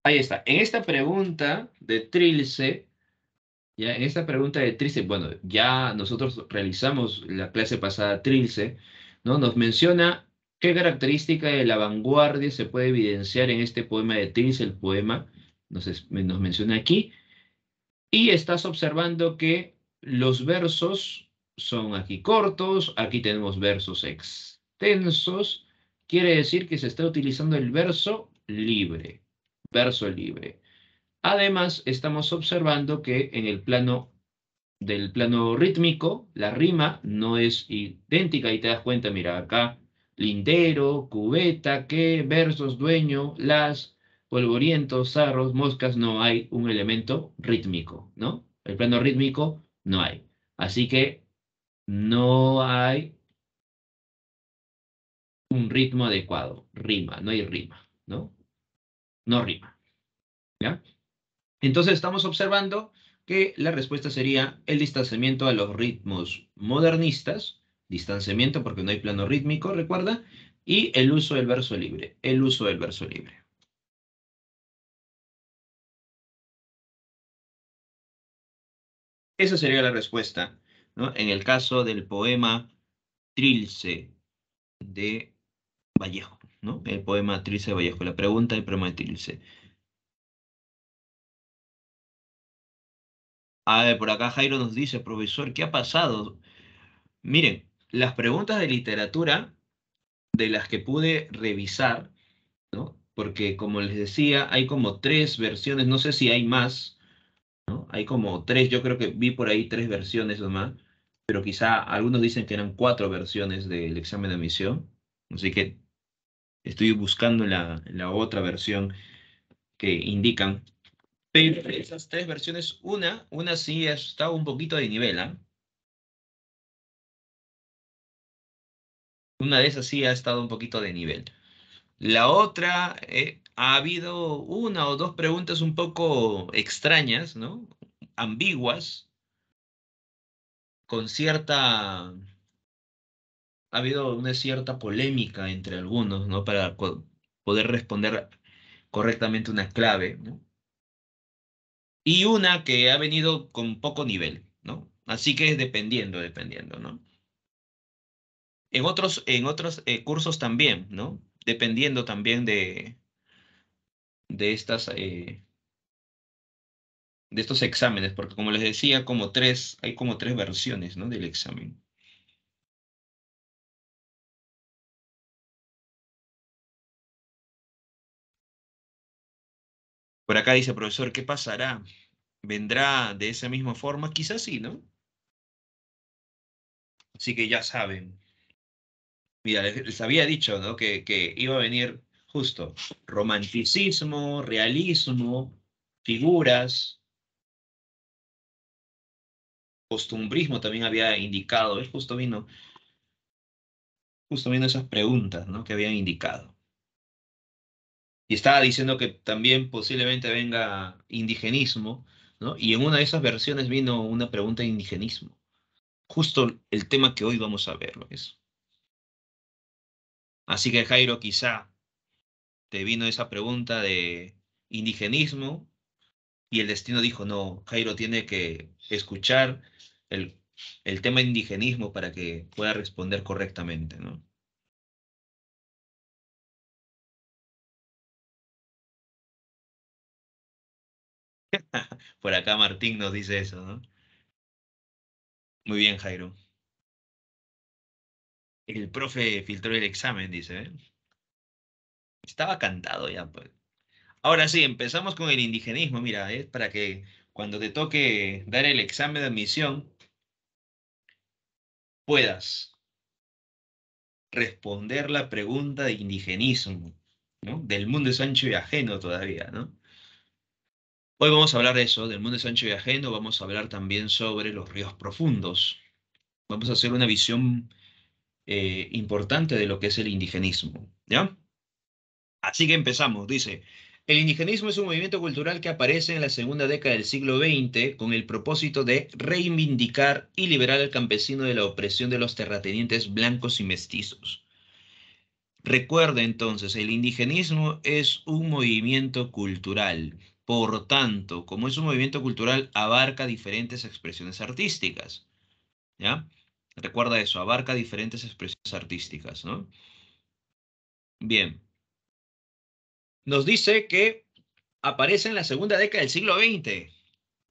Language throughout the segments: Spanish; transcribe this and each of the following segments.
Ahí está. En esta pregunta de Trilce, ya en esta pregunta de Trilce, bueno, ya nosotros realizamos la clase pasada Trilce, ¿no? Nos menciona qué característica de la vanguardia se puede evidenciar en este poema de Trilce, el poema nos menciona aquí, y estás observando que los versos son aquí cortos, aquí tenemos versos extensos, quiere decir que se está utilizando el verso libre, verso libre. Además, estamos observando que en el plano del plano rítmico, la rima no es idéntica y te das cuenta, mira, acá lindero, cubeta, que, versos, dueño, las, polvorientos, zarros, moscas, no hay un elemento rítmico, ¿no? El plano rítmico no hay. Así que no hay un ritmo adecuado, rima, no hay rima, ¿no? No rima, ¿ya? Entonces estamos observando que la respuesta sería el distanciamiento a los ritmos modernistas, distanciamiento porque no hay plano rítmico, recuerda, y el uso del verso libre, el uso del verso libre. Esa sería la respuesta, ¿no? En el caso del poema Trilce de Vallejo, ¿no? El poema Trilce de Vallejo, la pregunta del poema de Trilce. A ver, por acá Jairo nos dice, profesor, ¿qué ha pasado? Miren, las preguntas de literatura de las que pude revisar, ¿no? Porque como les decía, hay como tres versiones, no sé si hay más, ¿no? Hay como tres, yo creo que vi por ahí tres versiones nomás, pero quizá algunos dicen que eran cuatro versiones del examen de admisión, así que estoy buscando la otra versión que indican. Pero de esas tres versiones, una sí está un poquito de nivel, ¿ah? Una de esas sí ha estado un poquito de nivel. La otra, ha habido una o dos preguntas un poco extrañas, ¿no? Ambiguas, con cierta, ha habido una cierta polémica entre algunos, ¿no? Para poder responder correctamente una clave, ¿no? Y una que ha venido con poco nivel, ¿no? Así que es dependiendo, ¿no? En otros cursos también, ¿no? Dependiendo también de estas, de estos exámenes, porque como les decía, hay como tres versiones, ¿no? Del examen. Por acá dice, profesor, ¿qué pasará? ¿Vendrá de esa misma forma? Quizás sí, ¿no? Así que ya saben. Mira, les había dicho, ¿no? Que iba a venir justo romanticismo, realismo, figuras, costumbrismo también había indicado. Es justo vino esas preguntas, ¿no? Que habían indicado. Y estaba diciendo que también posiblemente venga indigenismo, ¿no? Y en una de esas versiones vino una pregunta de indigenismo. Justo el tema que hoy vamos a ver, ¿no? Así que Jairo, quizá te vino esa pregunta de indigenismo y el destino dijo, no, Jairo tiene que escuchar el, el tema indigenismo para que pueda responder correctamente, ¿no? Por acá Martín nos dice eso, ¿no? Muy bien, Jairo. El profe filtró el examen, dice, ¿eh? Estaba cantado ya, pues. Ahora sí, empezamos con el indigenismo. Mira, es para que cuando te toque dar el examen de admisión puedas responder la pregunta de indigenismo, ¿no? Del mundo es ancho y ajeno todavía, ¿no? Hoy vamos a hablar de eso, del mundo es ancho y ajeno. Vamos a hablar también sobre los ríos profundos. Vamos a hacer una visión importante de lo que es el indigenismo, ¿ya? Así que empezamos, dice, el indigenismo es un movimiento cultural que aparece en la segunda década del siglo XX con el propósito de reivindicar y liberar al campesino de la opresión de los terratenientes blancos y mestizos. Recuerda entonces, el indigenismo es un movimiento cultural. Por tanto, como es un movimiento cultural, abarca diferentes expresiones artísticas, ¿ya? Recuerda eso, abarca diferentes expresiones artísticas, ¿no? Bien, nos dice que aparece en la segunda década del siglo XX.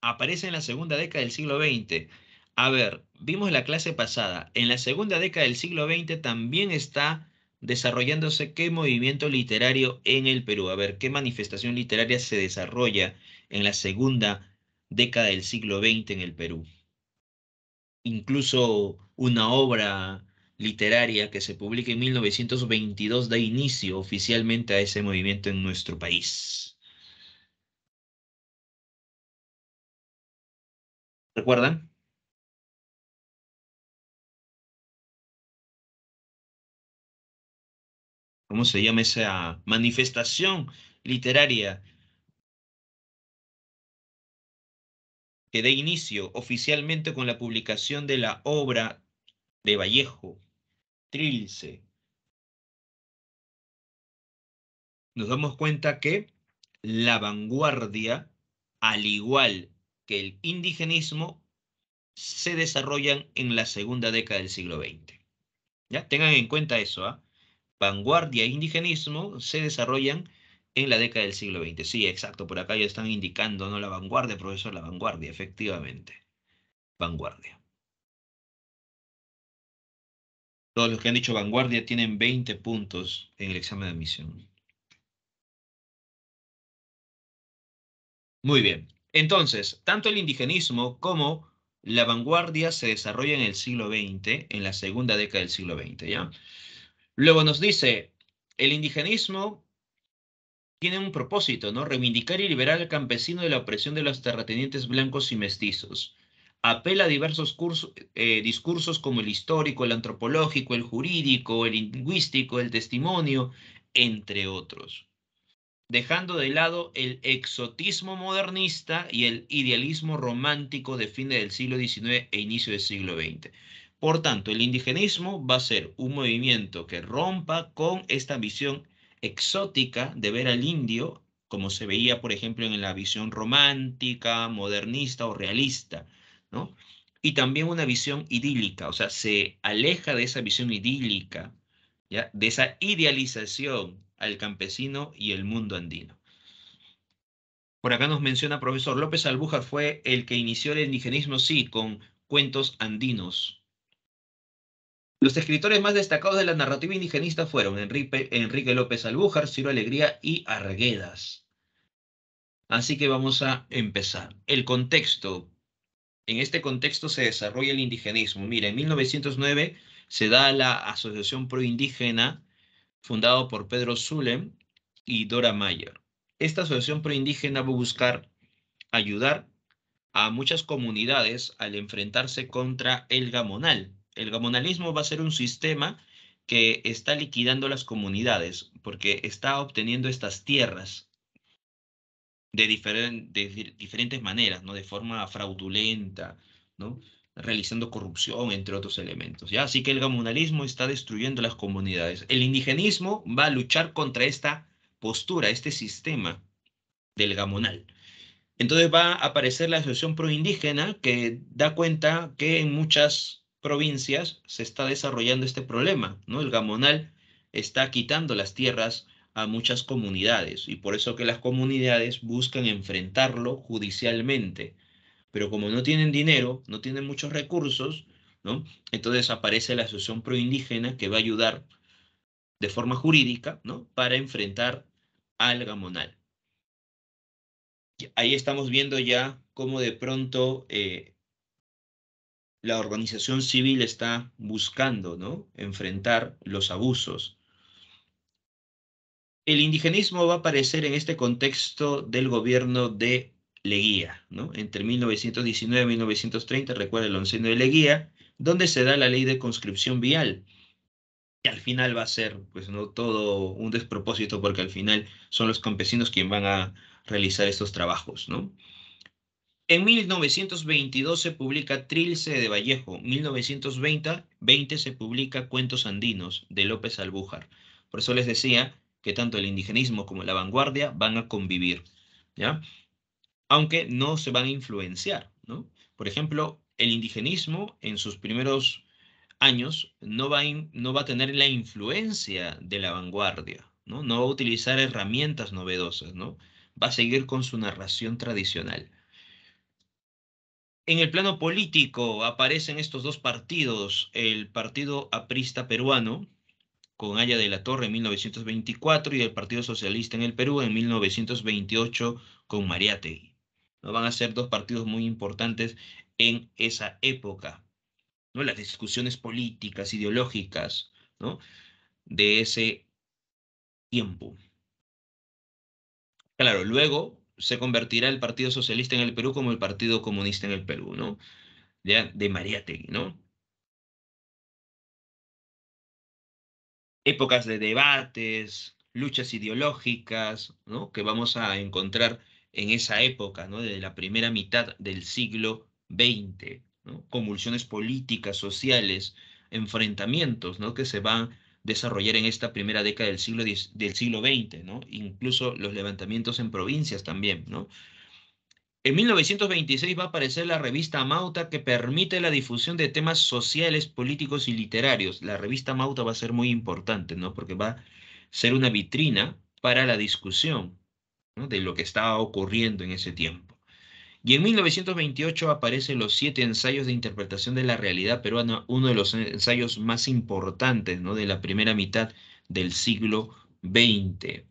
Aparece en la segunda década del siglo XX. A ver, vimos la clase pasada. En la segunda década del siglo XX también está desarrollándose qué movimiento literario en el Perú. A ver, qué manifestación literaria se desarrolla en la segunda década del siglo XX en el Perú. Incluso una obra literaria que se publica en 1922 da inicio oficialmente a ese movimiento en nuestro país. ¿Recuerdan? ¿Cómo se llama esa manifestación literaria que da inicio oficialmente con la publicación de la obra de Vallejo, Trilce? Nos damos cuenta que la vanguardia, al igual que el indigenismo, se desarrollan en la segunda década del siglo XX. ¿Ya? Tengan en cuenta eso, ¿ah? Vanguardia e indigenismo se desarrollan en la década del siglo XX. Sí, exacto, por acá ya están indicando, ¿no? La vanguardia, profesor, la vanguardia, efectivamente. Vanguardia. Todos los que han dicho vanguardia tienen 20 puntos en el examen de admisión. Muy bien. Entonces, tanto el indigenismo como la vanguardia se desarrollan en el siglo XX, en la segunda década del siglo XX, ¿ya? Luego nos dice, el indigenismo tiene un propósito, ¿no? Reivindicar y liberar al campesino de la opresión de los terratenientes blancos y mestizos. Apela a diversos discursos como el histórico, el antropológico, el jurídico, el lingüístico, el testimonio, entre otros, dejando de lado el exotismo modernista y el idealismo romántico de fin del siglo XIX e inicio del siglo XX. Por tanto, el indigenismo va a ser un movimiento que rompa con esta visión exótica de ver al indio, como se veía, por ejemplo, en la visión romántica, modernista o realista, ¿no? Y también una visión idílica, o sea, se aleja de esa visión idílica, ¿ya? De esa idealización al campesino y el mundo andino. Por acá nos menciona profesor López Albújar fue el que inició el indigenismo, sí, con cuentos andinos. Los escritores más destacados de la narrativa indigenista fueron Enrique López Albújar, Ciro Alegría y Arguedas. Así que vamos a empezar. El contexto. En este contexto se desarrolla el indigenismo. Mira, en 1909 se da la Asociación Proindígena, fundado por Pedro Zulem y Dora Mayer. Esta asociación proindígena va a buscar ayudar a muchas comunidades al enfrentarse contra el gamonal. El gamonalismo va a ser un sistema que está liquidando las comunidades porque está obteniendo estas tierras de diferentes maneras, ¿no? De forma fraudulenta, ¿no? Realizando corrupción, entre otros elementos, ¿ya? Así que el gamonalismo está destruyendo las comunidades. El indigenismo va a luchar contra esta postura, este sistema del gamonal. Entonces va a aparecer la Asociación Proindígena que da cuenta que en muchas provincias se está desarrollando este problema, ¿no? El gamonal está quitando las tierras a muchas comunidades y por eso que las comunidades buscan enfrentarlo judicialmente. Pero como no tienen dinero, no tienen muchos recursos, ¿no? Entonces aparece la Asociación Proindígena que va a ayudar de forma jurídica, ¿no? Para enfrentar al gamonal. Ahí estamos viendo ya cómo de pronto la organización civil está buscando, ¿no? Enfrentar los abusos. El indigenismo va a aparecer en este contexto del gobierno de Leguía, ¿no? Entre 1919 y 1930, recuerda el onceno de Leguía, donde se da la ley de conscripción vial. Y al final va a ser, pues, no todo un despropósito, porque al final son los campesinos quienes van a realizar estos trabajos, ¿no? En 1922 se publica Trilce de Vallejo. 1920 se publica Cuentos Andinos de López Albújar. Por eso les decía que tanto el indigenismo como la vanguardia van a convivir, ¿ya? Aunque no se van a influenciar, ¿no? Por ejemplo, el indigenismo en sus primeros años no va a tener la influencia de la vanguardia, ¿no? No va a utilizar herramientas novedosas, ¿no? Va a seguir con su narración tradicional. En el plano político aparecen estos dos partidos, el Partido Aprista Peruano, con Haya de la Torre en 1924 y el Partido Socialista en el Perú en 1928 con Mariátegui. ¿No? Van a ser dos partidos muy importantes en esa época, ¿no? Las discusiones políticas, ideológicas, ¿no? De ese tiempo. Claro, luego se convertirá el Partido Socialista en el Perú como el Partido Comunista en el Perú, ¿no? Ya de Mariátegui, ¿no? Épocas de debates, luchas ideológicas, ¿no? Que vamos a encontrar en esa época, ¿no? De la primera mitad del siglo XX, ¿no? Convulsiones políticas, sociales, enfrentamientos, ¿no? Que se van a desarrollar en esta primera década del siglo XX, ¿no? Incluso los levantamientos en provincias también, ¿no? En 1926 va a aparecer la revista Mauta que permite la difusión de temas sociales, políticos y literarios. La revista Mauta va a ser muy importante, ¿no? Porque va a ser una vitrina para la discusión, ¿no? De lo que estaba ocurriendo en ese tiempo. Y en 1928 aparecen los 7 ensayos de interpretación de la realidad peruana, uno de los ensayos más importantes, ¿no? De la primera mitad del siglo XX.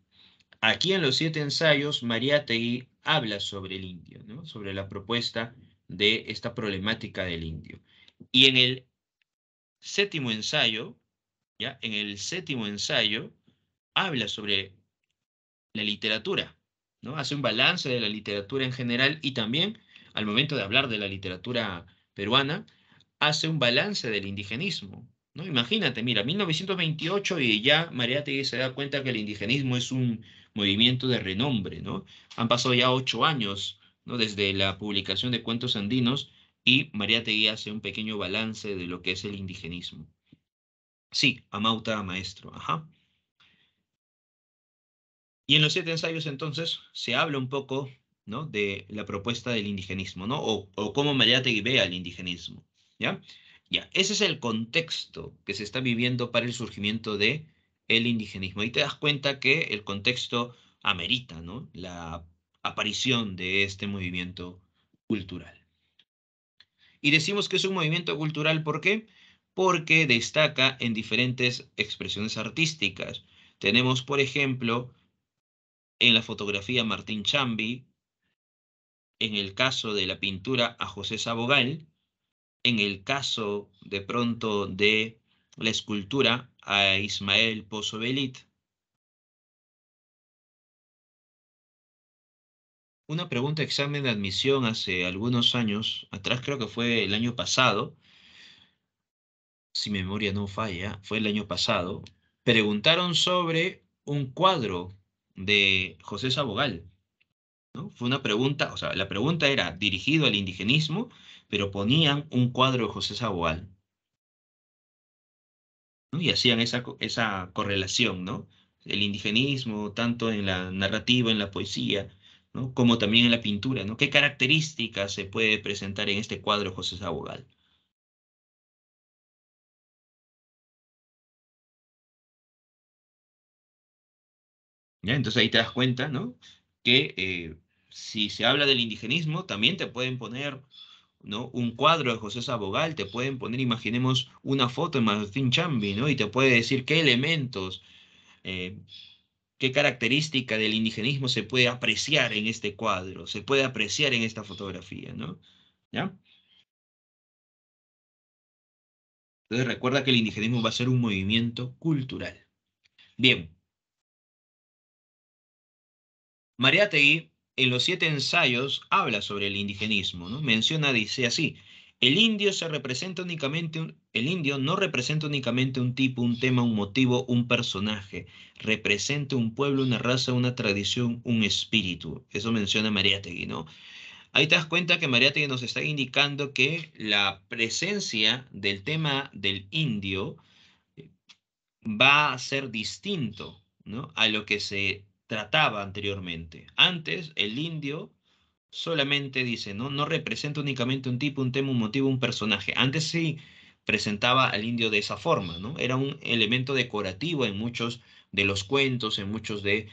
Aquí en los 7 ensayos, Mariátegui habla sobre el indio, ¿no? Sobre la propuesta de esta problemática del indio. Y en el séptimo ensayo, ¿ya? En el séptimo ensayo, habla sobre la literatura, ¿no? Hace un balance de la literatura en general y también, al momento de hablar de la literatura peruana, hace un balance del indigenismo, ¿no? Imagínate, mira, 1928 y ya Mariátegui se da cuenta que el indigenismo es un movimiento de renombre, ¿no? Han pasado ya 8 años, ¿no? Desde la publicación de Cuentos Andinos y Mariátegui hace un pequeño balance de lo que es el indigenismo. Sí, Amauta maestro, ajá. Y en los 7 ensayos entonces se habla un poco, ¿no? De la propuesta del indigenismo, ¿no? O cómo Mariátegui ve al indigenismo, ¿ya? Ya, ese es el contexto que se está viviendo para el surgimiento de el indigenismo. Y te das cuenta que el contexto amerita, ¿no? La aparición de este movimiento cultural. Y decimos que es un movimiento cultural, ¿por qué? Porque destaca en diferentes expresiones artísticas. Tenemos, por ejemplo, en la fotografía Martín Chambi, en el caso de la pintura a José Sabogal, en el caso de pronto de la escultura a Ismael Pozo Belit. Una pregunta de examen de admisión hace algunos años, atrás creo que fue el año pasado, si mi memoria no falla, fue el año pasado, preguntaron sobre un cuadro de José Sabogal. ¿No? Fue una pregunta, o sea, la pregunta era dirigido al indigenismo, pero ponían un cuadro de José Saboal, ¿no? Y hacían esa correlación, ¿no? El indigenismo, tanto en la narrativa, en la poesía, ¿no? Como también en la pintura, ¿no? ¿Qué características se puede presentar en este cuadro de José Sabogal? ¿Ya? Entonces ahí te das cuenta, ¿no? Que si se habla del indigenismo, también te pueden poner, ¿no? Un cuadro de José Sabogal, te pueden poner, imaginemos, una foto de Martín Chambi, ¿no? Y te puede decir qué elementos, eh, qué característica del indigenismo se puede apreciar en este cuadro, se puede apreciar en esta fotografía, ¿no? ¿Ya? Entonces recuerda que el indigenismo va a ser un movimiento cultural. Bien, Mariátegui, en los 7 ensayos, habla sobre el indigenismo, ¿no? Menciona, dice así, el indio no representa únicamente un tipo, un tema, un motivo, un personaje, representa un pueblo, una raza, una tradición, un espíritu. Eso menciona Mariátegui, ¿no? Ahí te das cuenta que Mariátegui nos está indicando que la presencia del tema del indio va a ser distinto, ¿no?, a lo que se trataba anteriormente. Antes, el indio solamente dice, ¿no? No representa únicamente un tipo, un tema, un motivo, un personaje. Antes sí presentaba al indio de esa forma, ¿no? Era un elemento decorativo en muchos de los cuentos, en muchos de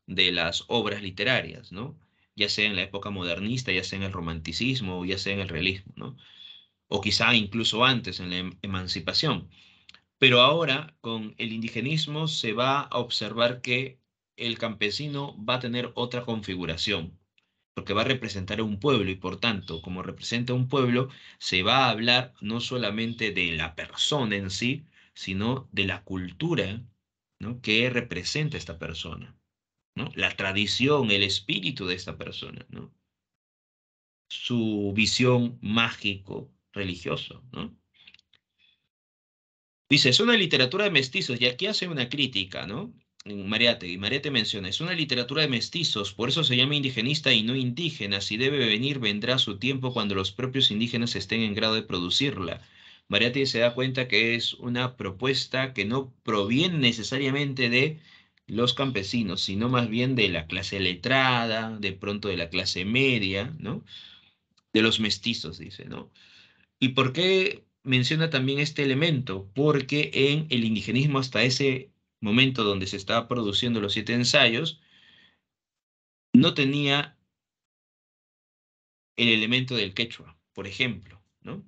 las obras literarias, ¿no? Ya sea en la época modernista, ya sea en el romanticismo, o ya sea en el realismo, ¿no? O quizá incluso antes, en la emancipación. Pero ahora, con el indigenismo, se va a observar que el campesino va a tener otra configuración, porque va a representar a un pueblo y por tanto, como representa a un pueblo, se va a hablar no solamente de la persona en sí, sino de la cultura, ¿no?, que representa esta persona, ¿no? La tradición, el espíritu de esta persona, ¿no? Su visión mágico religioso, ¿no? Dice, es una literatura de mestizos, y aquí hace una crítica, ¿no? En Mariátegui. Mariátegui menciona, es una literatura de mestizos, por eso se llama indigenista y no indígena. Si debe venir, vendrá su tiempo cuando los propios indígenas estén en grado de producirla. Mariátegui se da cuenta que es una propuesta que no proviene necesariamente de los campesinos, sino más bien de la clase letrada, de pronto de la clase media, ¿no? De los mestizos, dice, ¿no? ¿Y por qué menciona también este elemento? Porque en el indigenismo, hasta ese momento donde se estaba produciendo los 7 ensayos, no tenía el elemento del quechua, por ejemplo, ¿no?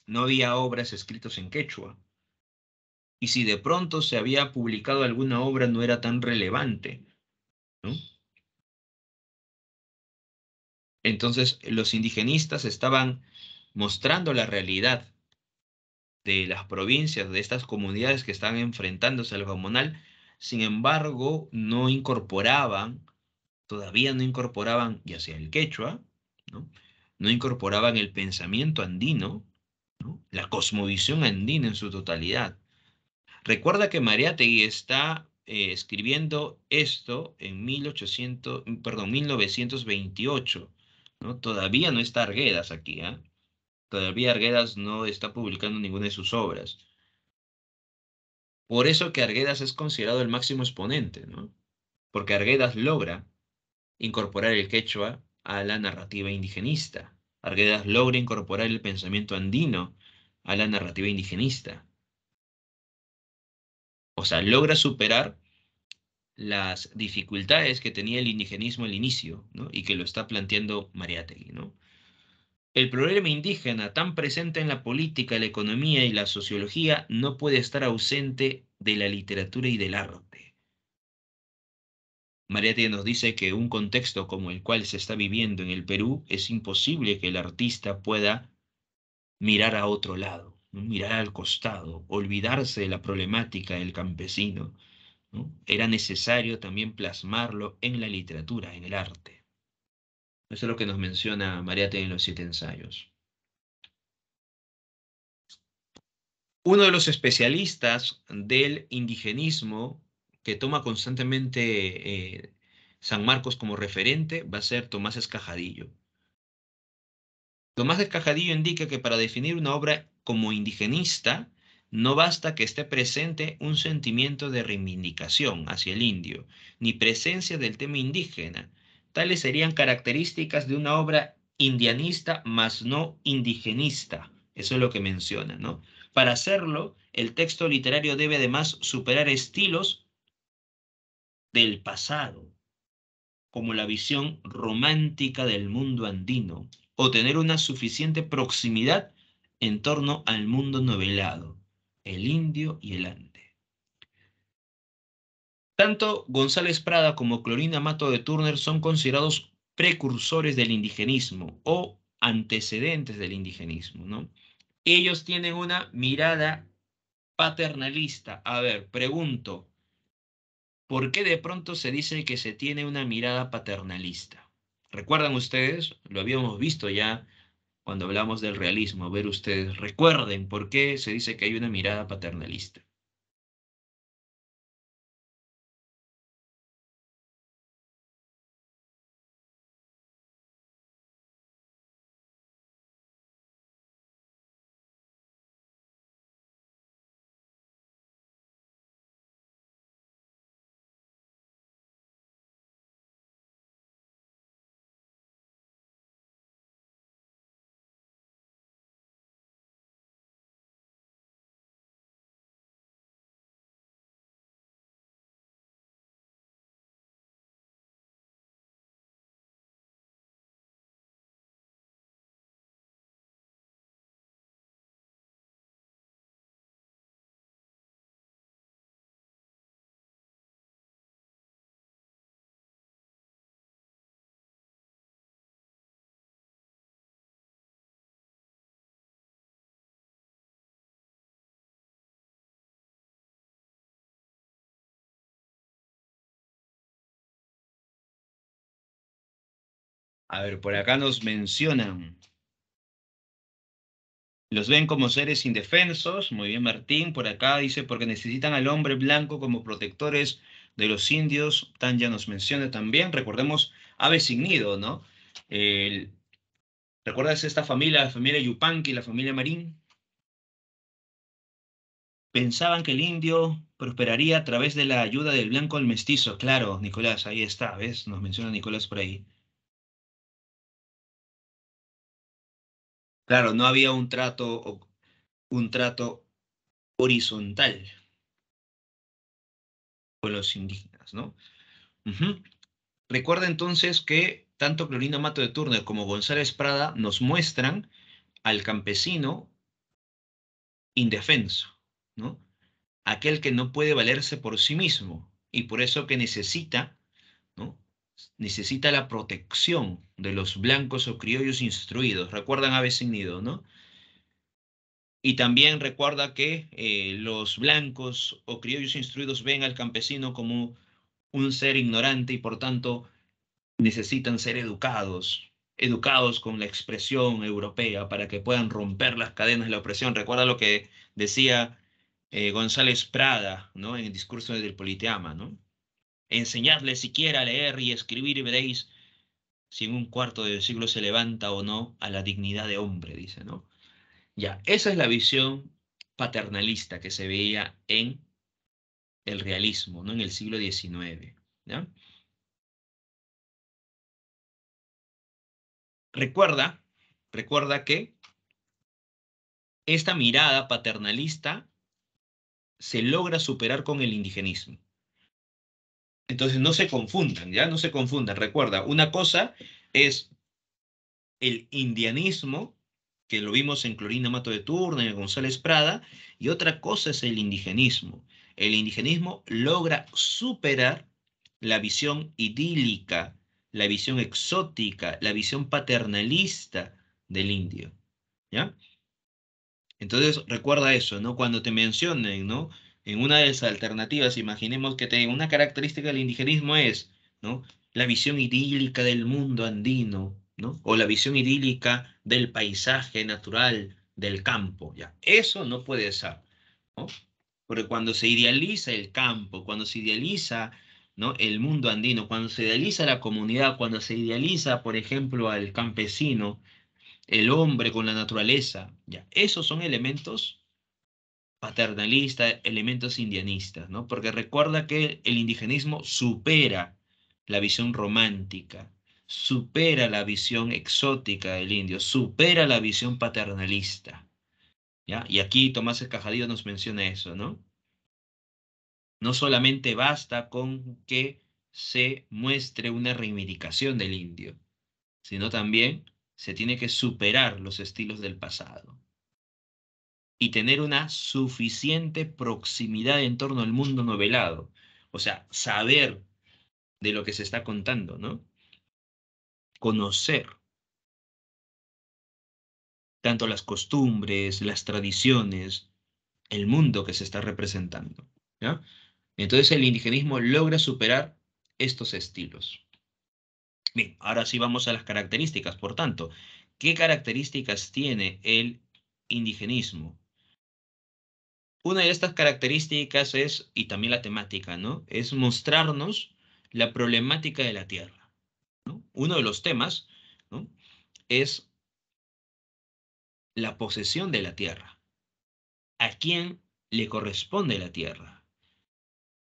No había obras escritas en quechua. Y si de pronto se había publicado alguna obra, no era tan relevante, ¿no? Entonces, los indigenistas estaban mostrando la realidad de las provincias, de estas comunidades que están enfrentándose al comunal. Sin embargo, no incorporaban, todavía no incorporaban ya sea el quechua, ¿no? No incorporaban el pensamiento andino, ¿no?, la cosmovisión andina en su totalidad. Recuerda que Mariátegui está escribiendo esto en 1928, ¿no? Todavía no está Arguedas aquí, ¿ah? Todavía Arguedas no está publicando ninguna de sus obras. Por eso que Arguedas es considerado el máximo exponente, ¿no? Porque Arguedas logra incorporar el quechua a la narrativa indigenista. Arguedas logra incorporar el pensamiento andino a la narrativa indigenista. O sea, logra superar las dificultades que tenía el indigenismo al inicio, ¿no?, y que lo está planteando Mariátegui, ¿no? El problema indígena, tan presente en la política, la economía y la sociología, no puede estar ausente de la literatura y del arte. Mariátegui nos dice que un contexto como el cual se está viviendo en el Perú, es imposible que el artista pueda mirar a otro lado, ¿no?, mirar al costado, olvidarse de la problemática del campesino, ¿no? Era necesario también plasmarlo en la literatura, en el arte. Eso es lo que nos menciona Mariátegui en los 7 ensayos. Uno de los especialistas del indigenismo que toma constantemente San Marcos como referente va a ser Tomás Escajadillo. Tomás Escajadillo indica que para definir una obra como indigenista no basta que esté presente un sentimiento de reivindicación hacia el indio, ni presencia del tema indígena. Tales serían características de una obra indianista, mas no indigenista. Eso es lo que menciona, ¿no? Para hacerlo, el texto literario debe además superar estilos del pasado, como la visión romántica del mundo andino, o tener una suficiente proximidad en torno al mundo novelado, el indio y el ande. Tanto González Prada como Clorinda Mato de Turner son considerados precursores del indigenismo o antecedentes del indigenismo, ¿no? Ellos tienen una mirada paternalista. A ver, pregunto, ¿por qué de pronto se dice que se tiene una mirada paternalista? ¿Recuerdan ustedes? Lo habíamos visto ya cuando hablamos del realismo. A ver ustedes, recuerden por qué se dice que hay una mirada paternalista. A ver, por acá nos mencionan. Los ven como seres indefensos. Muy bien, Martín. Por acá dice, porque necesitan al hombre blanco como protectores de los indios. Tanya nos menciona también. Recordemos Aves sin nido, ¿no? El- ¿Recuerdas esta familia, la familia Yupanqui, la familia Marín? Pensaban que el indio prosperaría a través de la ayuda del blanco al mestizo. Claro, Nicolás, ahí está, ¿ves? Nos menciona Nicolás por ahí. Claro, no había un trato horizontal con los indígenas, ¿no? Ujú. Recuerda entonces que tanto Clorina Mato de Turner como González Prada nos muestran al campesino indefenso, ¿no? Aquel que no puede valerse por sí mismo y por eso que necesita, ¿no? Necesita la protección de los blancos o criollos instruidos. Recuerdan Aves sin nido, ¿no? Y también recuerda que los blancos o criollos instruidos ven al campesino como un ser ignorante y por tanto necesitan ser educados, educados con la expresión europea para que puedan romper las cadenas de la opresión. Recuerda lo que decía González Prada, ¿no? En el discurso del Politeama, ¿no? Enseñadles siquiera a leer y escribir y veréis si en un cuarto de siglo se levanta o no a la dignidad de hombre, dice, ¿no? Ya, esa es la visión paternalista que se veía en el realismo, ¿no? En el siglo XIX, ¿ya? Recuerda, recuerda que esta mirada paternalista se logra superar con el indigenismo. Entonces no se confundan, ¿ya? No se confundan. Recuerda, una cosa es el indianismo, que lo vimos en Clorina Mato de Turner, en González Prada, y otra cosa es el indigenismo. El indigenismo logra superar la visión idílica, la visión exótica, la visión paternalista del indio, ¿ya? Entonces, recuerda eso, ¿no? Cuando te mencionen, ¿no? En una de las alternativas, imaginemos que una característica del indigenismo es, ¿no? La visión idílica del mundo andino, ¿no? O la visión idílica del paisaje natural del campo, ¿ya? Eso no puede ser, ¿no? Porque cuando se idealiza el campo, cuando se idealiza, ¿no? El mundo andino, cuando se idealiza la comunidad, cuando se idealiza, por ejemplo, al campesino, el hombre con la naturaleza, ya. Esos son elementos paternalistas, elementos indianistas, ¿no? Porque recuerda que el indigenismo supera la visión romántica, supera la visión exótica del indio, supera la visión paternalista, ¿ya? Y aquí Tomás el Cajadillo nos menciona eso, ¿no? No solamente basta con que se muestre una reivindicación del indio, sino también se tiene que superar los estilos del pasado y tener una suficiente proximidad en torno al mundo novelado. O sea, saber de lo que se está contando, ¿no? Conocer tanto las costumbres, las tradiciones, el mundo que se está representando, ¿ya? Entonces el indigenismo logra superar estos estilos. Bien, ahora sí vamos a las características. Por tanto, ¿qué características tiene el indigenismo? Una de estas características es, y también la temática, ¿no? Es mostrarnos la problemática de la tierra, ¿no? Uno de los temas, ¿no? Es la posesión de la tierra. ¿A quién le corresponde la tierra?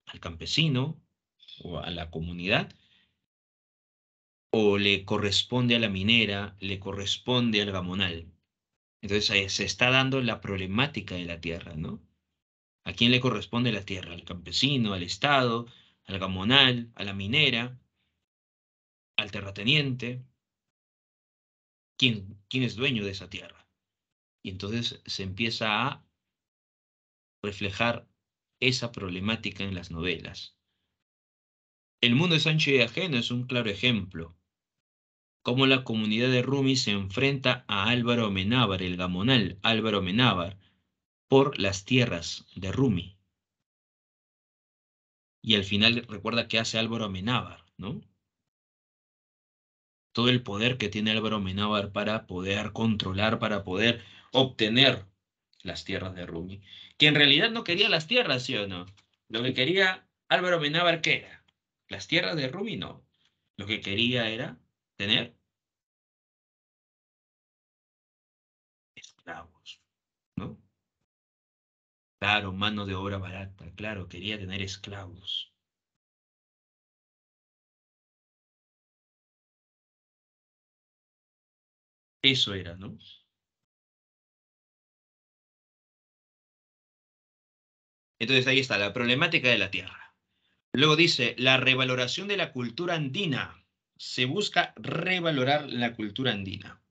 ¿Al campesino o a la comunidad? ¿O le corresponde a la minera? ¿Le corresponde al gamonal? Entonces ahí se está dando la problemática de la tierra, ¿no? ¿A quién le corresponde la tierra? ¿Al campesino, al Estado, al gamonal, a la minera, al terrateniente? ¿Quién es dueño de esa tierra? Y entonces se empieza a reflejar esa problemática en las novelas. El mundo de Sancho y Ajeno es un claro ejemplo. Cómo la comunidad de Rumi se enfrenta a Álvaro Amenábar, el gamonal Álvaro Amenábar, por las tierras de Rumi. Y al final recuerda que hace Álvaro Amenábar, ¿no? todo el poder que tiene Álvaro Amenábar para poder controlar, para poder obtener las tierras de Rumi. Que en realidad no quería las tierras, ¿sí o no? Lo que quería Álvaro Amenábar, ¿qué era? Las tierras de Rumi, no. Lo que quería era tener esclavos, ¿no? Claro, mano de obra barata, claro, quería tener esclavos. Eso era, ¿no? Entonces ahí está, la problemática de la tierra. Luego dice, la revaloración de la cultura andina. Se busca revalorar la cultura andina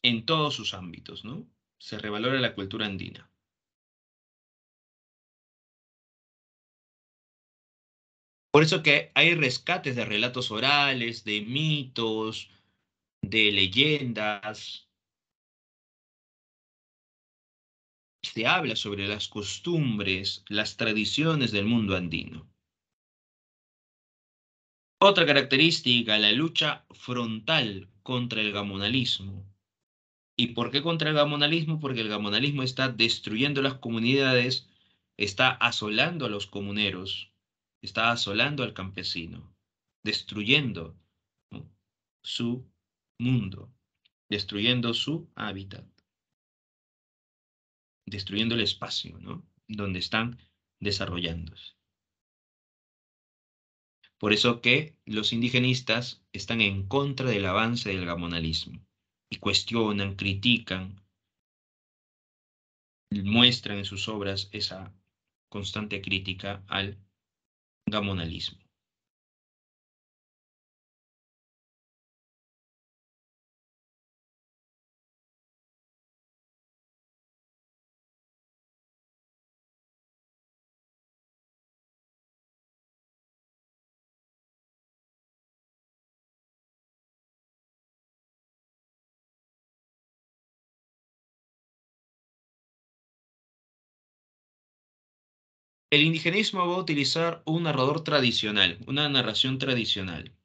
en todos sus ámbitos, ¿no? Se revalora la cultura andina. Por eso que hay rescates de relatos orales, de mitos, de leyendas. Se habla sobre las costumbres, las tradiciones del mundo andino. Otra característica, la lucha frontal contra el gamonalismo. ¿Y por qué contra el gamonalismo? Porque el gamonalismo está destruyendo las comunidades, está asolando a los comuneros, está asolando al campesino, destruyendo, ¿no?, su mundo, destruyendo su hábitat, destruyendo el espacio, ¿no?, donde están desarrollándose. Por eso que los indigenistas están en contra del avance del gamonalismo y cuestionan, critican, muestran en sus obras esa constante crítica al gamonalismo. El indigenismo va a utilizar un narrador tradicional, una narración tradicional.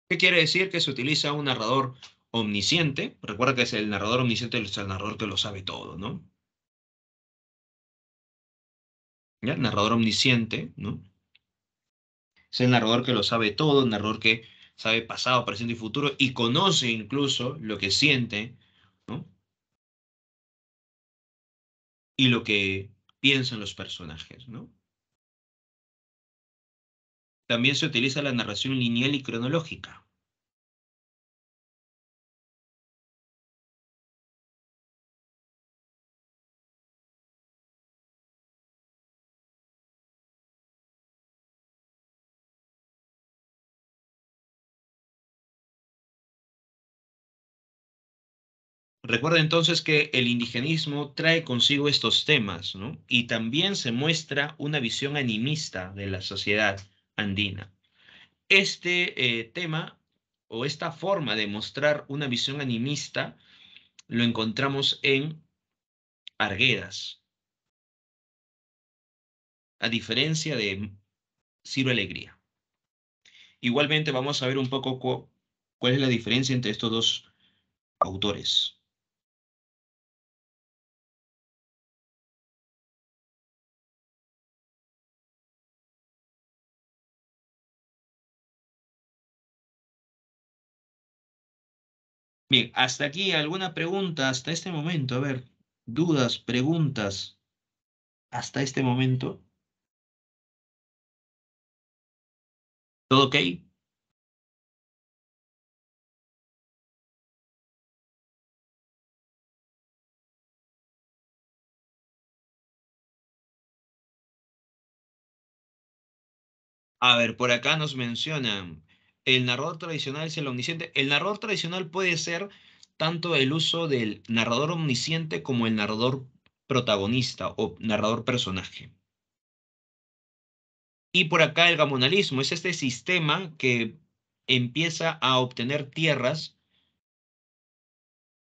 ¿Qué quiere decir? Que se utiliza un narrador omnisciente. Recuerda que es el narrador omnisciente, es el narrador que lo sabe todo, ¿no? ¿Ya? Narrador omnisciente, ¿no? Es el narrador que lo sabe todo, el narrador que sabe pasado, presente y futuro y conoce incluso lo que siente, ¿no?, y lo que piensan los personajes, ¿no? También se utiliza la narración lineal y cronológica. Recuerda entonces que el indigenismo trae consigo estos temas, ¿no? Y también se muestra una visión animista de la sociedad andina. Este tema o esta forma de mostrar una visión animista lo encontramos en Arguedas, a diferencia de Ciro Alegría. Igualmente vamos a ver un poco cuál es la diferencia entre estos dos autores. Bien, hasta aquí alguna pregunta hasta este momento. A ver, dudas, preguntas hasta este momento. ¿Todo ok? A ver, por acá nos mencionan, el narrador tradicional es el omnisciente. El narrador tradicional puede ser tanto el uso del narrador omnisciente como el narrador protagonista o narrador personaje. Y por acá el gamonalismo es este sistema que empieza a obtener tierras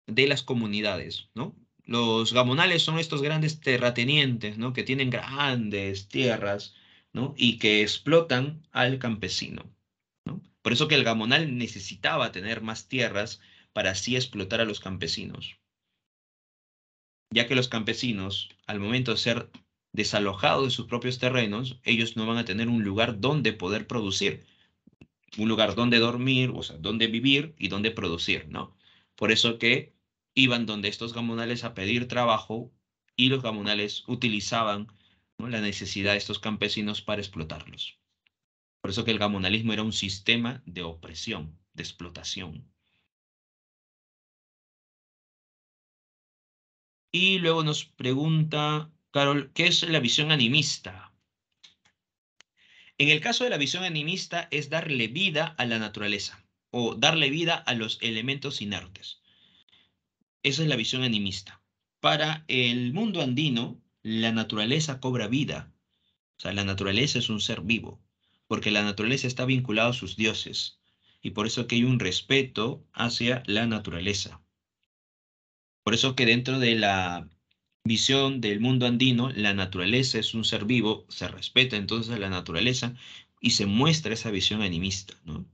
de las comunidades, ¿no? Los gamonales son estos grandes terratenientes, ¿no? Que tienen grandes tierras, ¿no? Y que explotan al campesino, ¿no? Por eso que el gamonal necesitaba tener más tierras para así explotar a los campesinos, ya que los campesinos, al momento de ser desalojados de sus propios terrenos, ellos no van a tener un lugar donde poder producir, un lugar donde dormir, o sea, donde vivir y donde producir, ¿no? Por eso que iban donde estos gamonales a pedir trabajo y los gamonales utilizaban, ¿no?, la necesidad de estos campesinos para explotarlos. Por eso que el gamonalismo era un sistema de opresión, de explotación. Y luego nos pregunta Carol, ¿qué es la visión animista? En el caso de la visión animista es darle vida a la naturaleza o darle vida a los elementos inertes. Esa es la visión animista. Para el mundo andino, la naturaleza cobra vida. O sea, la naturaleza es un ser vivo, porque la naturaleza está vinculada a sus dioses. Y por eso que hay un respeto hacia la naturaleza. Por eso que dentro de la visión del mundo andino, la naturaleza es un ser vivo, se respeta entonces a la naturaleza y se muestra esa visión animista, ¿no?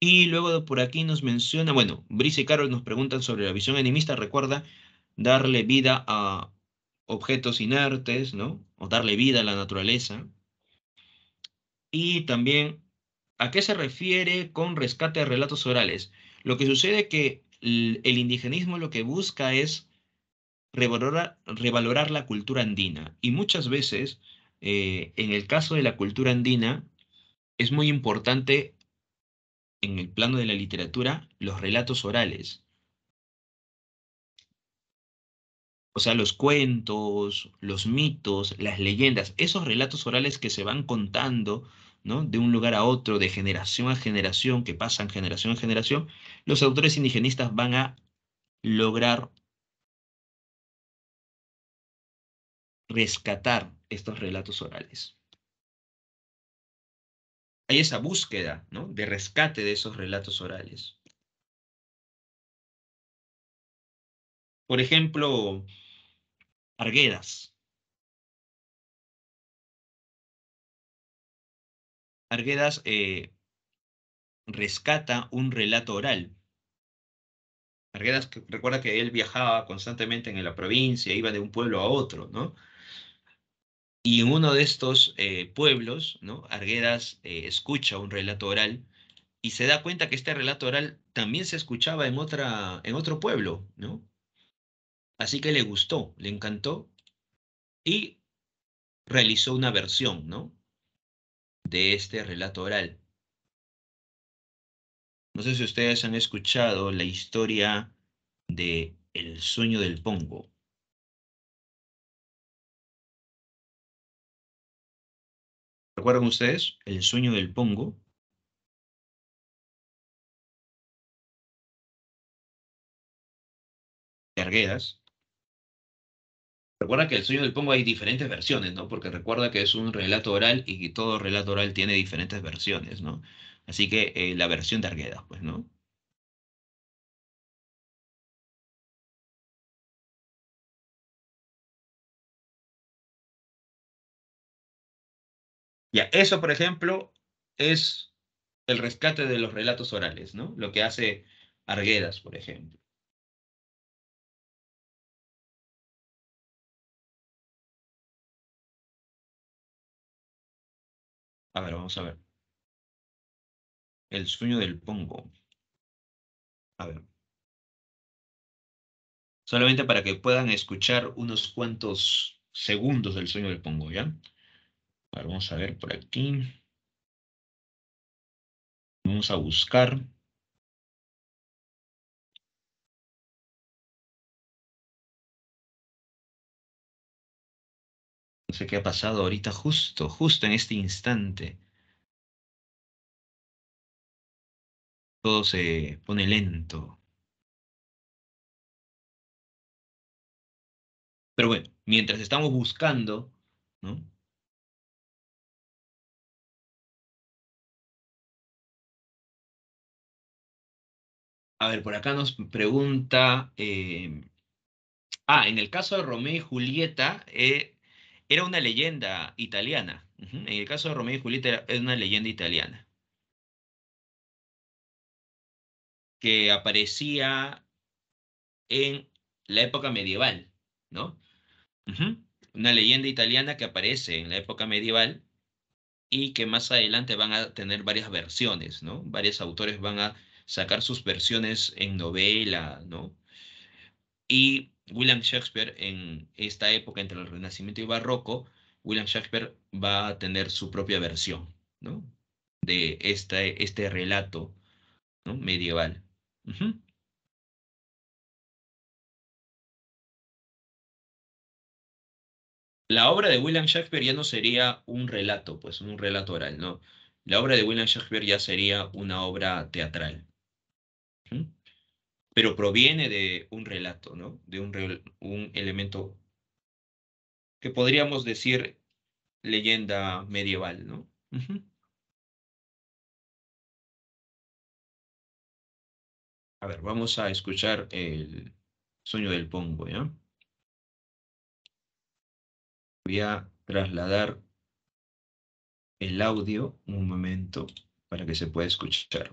Y luego por aquí nos menciona, bueno, Brice y Carol nos preguntan sobre la visión animista. Recuerda darle vida a objetos inertes, ¿no? O darle vida a la naturaleza. Y también, ¿a qué se refiere con rescate de relatos orales? Lo que sucede que el indigenismo lo que busca es revalorar la cultura andina. Y muchas veces, en el caso de la cultura andina, es muy importante en el plano de la literatura los relatos orales. O sea, los cuentos, los mitos, las leyendas, esos relatos orales que se van contando, ¿no?, de un lugar a otro, de generación a generación, que pasan generación a generación, los autores indigenistas van a lograr rescatar estos relatos orales. Hay esa búsqueda, ¿no?, de rescate de esos relatos orales. Por ejemplo, Arguedas. Arguedas rescata un relato oral. Arguedas recuerda que él viajaba constantemente en la provincia, iba de un pueblo a otro, ¿no? Y en uno de estos pueblos, ¿no?, Arguedas escucha un relato oral y se da cuenta que este relato oral también se escuchaba en otro pueblo, ¿no? Así que le gustó, le encantó y realizó una versión, ¿no?, de este relato oral. No sé si ustedes han escuchado la historia de El sueño del Pongo. ¿Recuerdan ustedes El sueño del Pongo de Arguedas? Recuerda que el sueño del Pongo hay diferentes versiones, ¿no? Porque recuerda que es un relato oral y que todo relato oral tiene diferentes versiones, ¿no? Así que la versión de Arguedas, pues, ¿no? Ya, eso, por ejemplo, es el rescate de los relatos orales, ¿no? Lo que hace Arguedas, por ejemplo. A ver, vamos a ver. El sueño del Pongo. A ver. Solamente para que puedan escuchar unos cuantos segundos del sueño del Pongo, ¿ya? A ver, vamos a ver por aquí. Vamos a buscar. No sé qué ha pasado ahorita justo en este instante. Todo se pone lento. Pero bueno, mientras estamos buscando, ¿no? A ver, por acá nos pregunta, en el caso de Romeo y Julieta, era una leyenda italiana. Ujú. En el caso de Romeo y Julieta era una leyenda italiana que aparecía en la época medieval, ¿no? Ujú. Una leyenda italiana que aparece en la época medieval y que más adelante van a tener varias versiones, ¿no? Varios autores van a sacar sus versiones en novela, ¿no? Y William Shakespeare en esta época entre el Renacimiento y Barroco, William Shakespeare va a tener su propia versión, ¿no? De este relato, ¿no? Medieval. Ujú. La obra de William Shakespeare ya no sería un relato, pues un relato oral, ¿no? La obra de William Shakespeare ya sería una obra teatral. ¿Mm? Pero proviene de un relato, ¿no? De un elemento que podríamos decir leyenda medieval, ¿no? Ujú. A ver, vamos a escuchar el sueño del pongo, ¿ya? Voy a trasladar el audio un momento para que se pueda escuchar.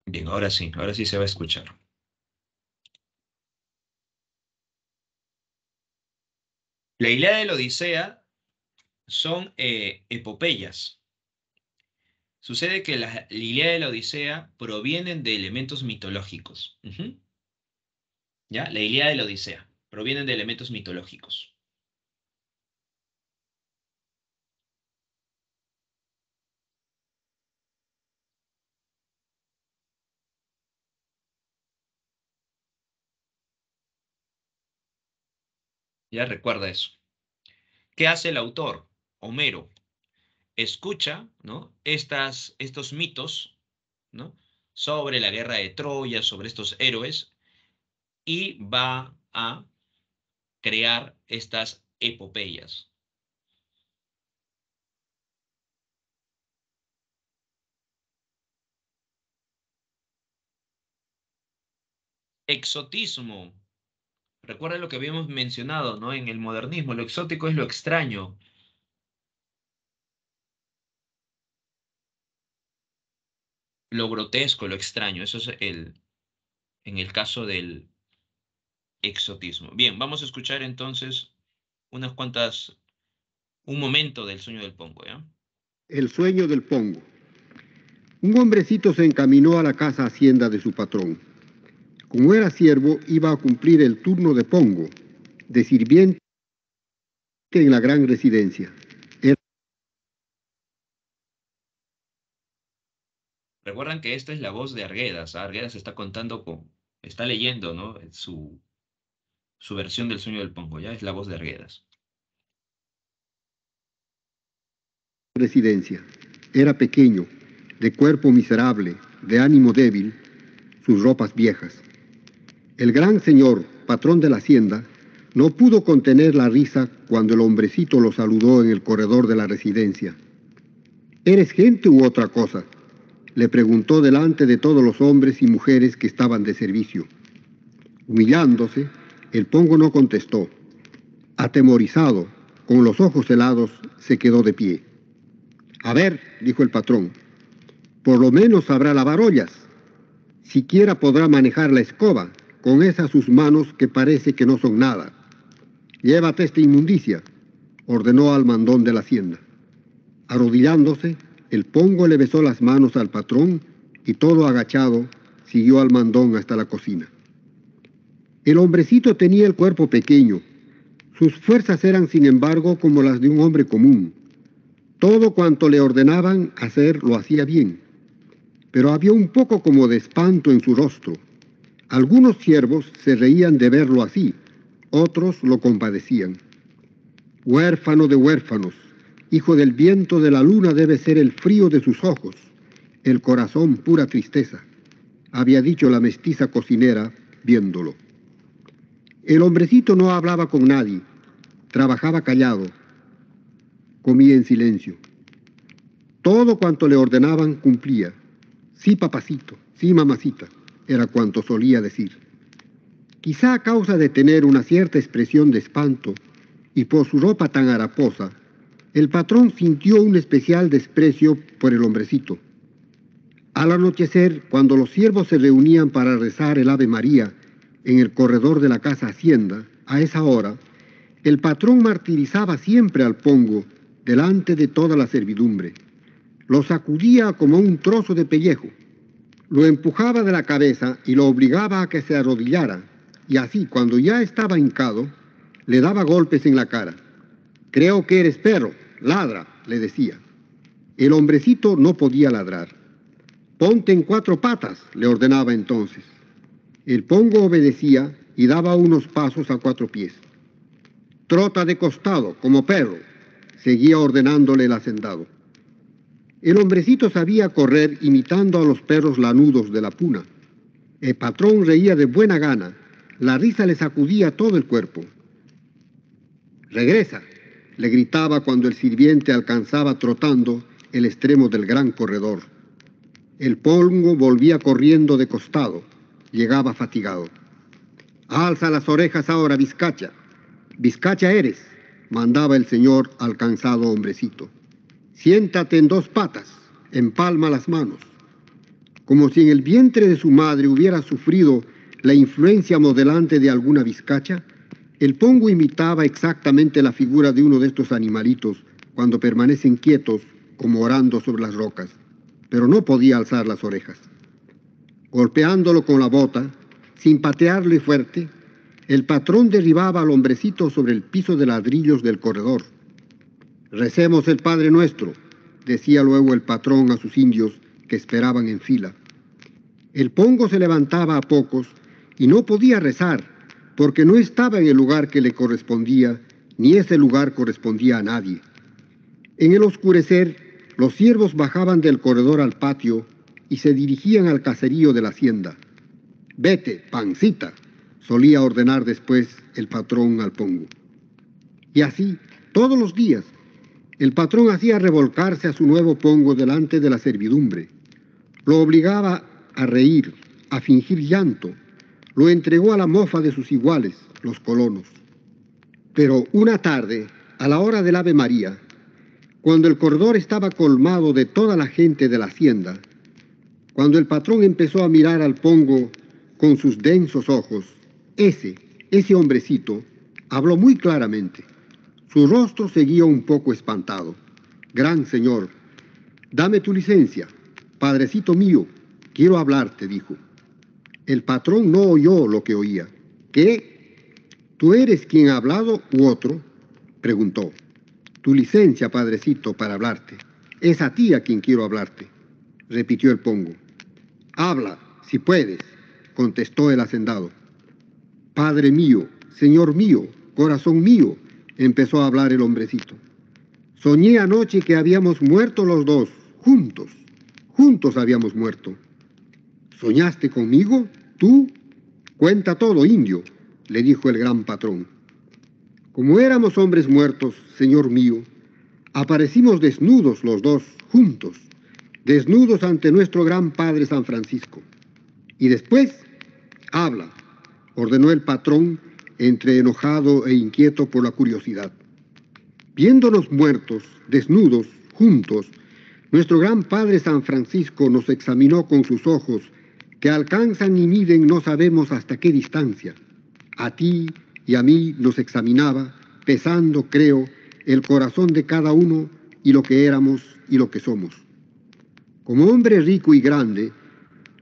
Bien, ahora sí se va a escuchar. La Ilíada y la Odisea son epopeyas. Sucede que la Ilíada y la Odisea provienen de elementos mitológicos. Ujú. ¿Ya? La Ilíada y la Odisea provienen de elementos mitológicos. Ya recuerda eso. ¿Qué hace el autor? Homero escucha, ¿no? Estos mitos, ¿no? Sobre la guerra de Troya, sobre estos héroes, y va a crear estas epopeyas. Exotismo. Recuerda lo que habíamos mencionado, ¿no? En el modernismo, lo exótico es lo extraño, lo grotesco, lo extraño. Eso es en el caso del exotismo. Bien, vamos a escuchar entonces unas cuantas, un momento del sueño del Pongo, ¿ya? El sueño del pongo. Un hombrecito se encaminó a la casa hacienda de su patrón. Como era siervo, iba a cumplir el turno de pongo, de sirviente en la gran residencia. Era Recuerdan que esta es la voz de Arguedas. ¿Ah? Arguedas está leyendo, ¿no? Su versión del sueño del Pongo, ya es la voz de Arguedas. residencia. Era pequeño, de cuerpo miserable, de ánimo débil, sus ropas viejas. El gran señor, patrón de la hacienda, no pudo contener la risa cuando el hombrecito lo saludó en el corredor de la residencia. ¿Eres gente u otra cosa?, le preguntó delante de todos los hombres y mujeres que estaban de servicio. Humillándose, el pongo no contestó. Atemorizado, con los ojos helados, se quedó de pie. A ver, dijo el patrón, por lo menos sabrá lavar ollas. Siquiera podrá manejar la escoba, con esas sus manos que parece que no son nada. Llévate esta inmundicia, ordenó al mandón de la hacienda. Arrodillándose, el pongo le besó las manos al patrón y todo agachado siguió al mandón hasta la cocina. El hombrecito tenía el cuerpo pequeño. Sus fuerzas eran, sin embargo, como las de un hombre común. Todo cuanto le ordenaban hacer lo hacía bien, pero había un poco como de espanto en su rostro. Algunos siervos se reían de verlo así, otros lo compadecían. Huérfano de huérfanos, hijo del viento de la luna debe ser el frío de sus ojos, el corazón pura tristeza, había dicho la mestiza cocinera viéndolo. El hombrecito no hablaba con nadie, trabajaba callado, comía en silencio. Todo cuanto le ordenaban cumplía. Sí, papacito, sí, mamacita, era cuanto solía decir. Quizá a causa de tener una cierta expresión de espanto y por su ropa tan haraposa, el patrón sintió un especial desprecio por el hombrecito. Al anochecer, cuando los siervos se reunían para rezar el Ave María en el corredor de la casa Hacienda, a esa hora, el patrón martirizaba siempre al pongo delante de toda la servidumbre. Lo sacudía como un trozo de pellejo, lo empujaba de la cabeza y lo obligaba a que se arrodillara, y así, cuando ya estaba hincado, le daba golpes en la cara. «Creo que eres perro, ladra», le decía. El hombrecito no podía ladrar. «Ponte en 4 patas», le ordenaba entonces. El pongo obedecía y daba unos pasos a 4 pies. «Trota de costado, como perro», seguía ordenándole el hacendado. El hombrecito sabía correr imitando a los perros lanudos de la puna. El patrón reía de buena gana, la risa le sacudía todo el cuerpo. «Regresa», le gritaba cuando el sirviente alcanzaba trotando el extremo del gran corredor. El pongo volvía corriendo de costado, llegaba fatigado. «Alza las orejas ahora, vizcacha. Vizcacha eres», mandaba el señor al cansado hombrecito. «Siéntate en 2 patas, empalma las manos». Como si en el vientre de su madre hubiera sufrido la influencia modelante de alguna vizcacha, el pongo imitaba exactamente la figura de uno de estos animalitos cuando permanecen quietos como orando sobre las rocas, pero no podía alzar las orejas. Golpeándolo con la bota, sin patearle fuerte, el patrón derribaba al hombrecito sobre el piso de ladrillos del corredor. «Recemos el Padre Nuestro», decía luego el patrón a sus indios que esperaban en fila. El pongo se levantaba a pocos y no podía rezar porque no estaba en el lugar que le correspondía, ni ese lugar correspondía a nadie. En el oscurecer, los siervos bajaban del corredor al patio y se dirigían al caserío de la hacienda. «Vete, pancita», solía ordenar después el patrón al pongo. Y así, todos los días, el patrón hacía revolcarse a su nuevo pongo delante de la servidumbre. Lo obligaba a reír, a fingir llanto. Lo entregó a la mofa de sus iguales, los colonos. Pero una tarde, a la hora del Ave María, cuando el corredor estaba colmado de toda la gente de la hacienda, cuando el patrón empezó a mirar al pongo con sus densos ojos, ese hombrecito habló muy claramente. Su rostro seguía un poco espantado. «Gran señor, dame tu licencia. Padrecito mío, quiero hablarte», dijo. El patrón no oyó lo que oía. «¿Qué? ¿Tú eres quien ha hablado u otro?», preguntó. «Tu licencia, padrecito, para hablarte. Es a ti a quien quiero hablarte», repitió el pongo. «Habla, si puedes», contestó el hacendado. «Padre mío, señor mío, corazón mío», empezó a hablar el hombrecito. «Soñé anoche que habíamos muerto los dos, juntos habíamos muerto». «¿Soñaste conmigo? ¿Tú? Cuenta todo, indio», le dijo el gran patrón. «Como éramos hombres muertos, señor mío, aparecimos desnudos los dos, juntos, desnudos ante nuestro gran padre San Francisco. Y después, habla», ordenó el patrón, entre enojado e inquieto por la curiosidad. «Viéndonos muertos, desnudos, juntos, nuestro gran padre San Francisco nos examinó con sus ojos, que alcanzan y miden no sabemos hasta qué distancia. A ti y a mí nos examinaba, pesando, creo, el corazón de cada uno y lo que éramos y lo que somos. Como hombre rico y grande,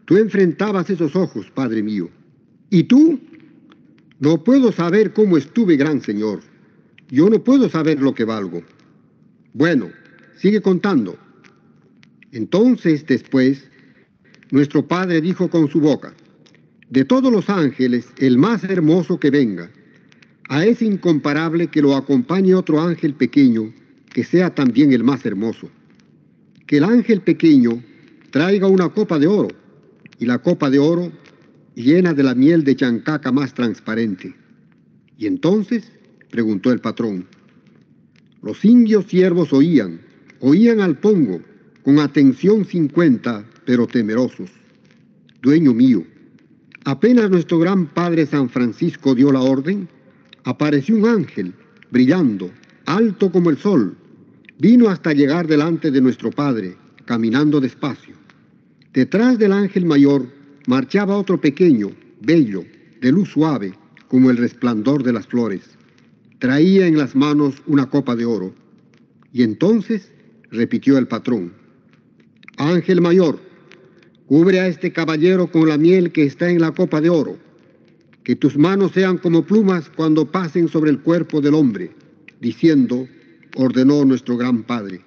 tú enfrentabas esos ojos, padre mío. ¿Y tú? No puedo saber cómo estuve, gran señor. Yo no puedo saber lo que valgo. Bueno, sigue contando. Entonces, después, nuestro Padre dijo con su boca: de todos los ángeles, el más hermoso que venga. A ese incomparable que lo acompañe otro ángel pequeño, que sea también el más hermoso. Que el ángel pequeño traiga una copa de oro, y la copa de oro llena de la miel de chancaca más transparente. Y entonces, preguntó el patrón, los indios siervos oían al pongo, con atención sin cuenta, pero temerosos. Dueño mío, apenas nuestro gran padre San Francisco dio la orden, apareció un ángel, brillando, alto como el sol. Vino hasta llegar delante de nuestro padre, caminando despacio. Detrás del ángel mayor marchaba otro pequeño, bello, de luz suave, como el resplandor de las flores. Traía en las manos una copa de oro. Y entonces repitió el patrón: ángel mayor, cubre a este caballero con la miel que está en la copa de oro. Que tus manos sean como plumas cuando pasen sobre el cuerpo del hombre, diciendo, ordenó nuestro gran padre.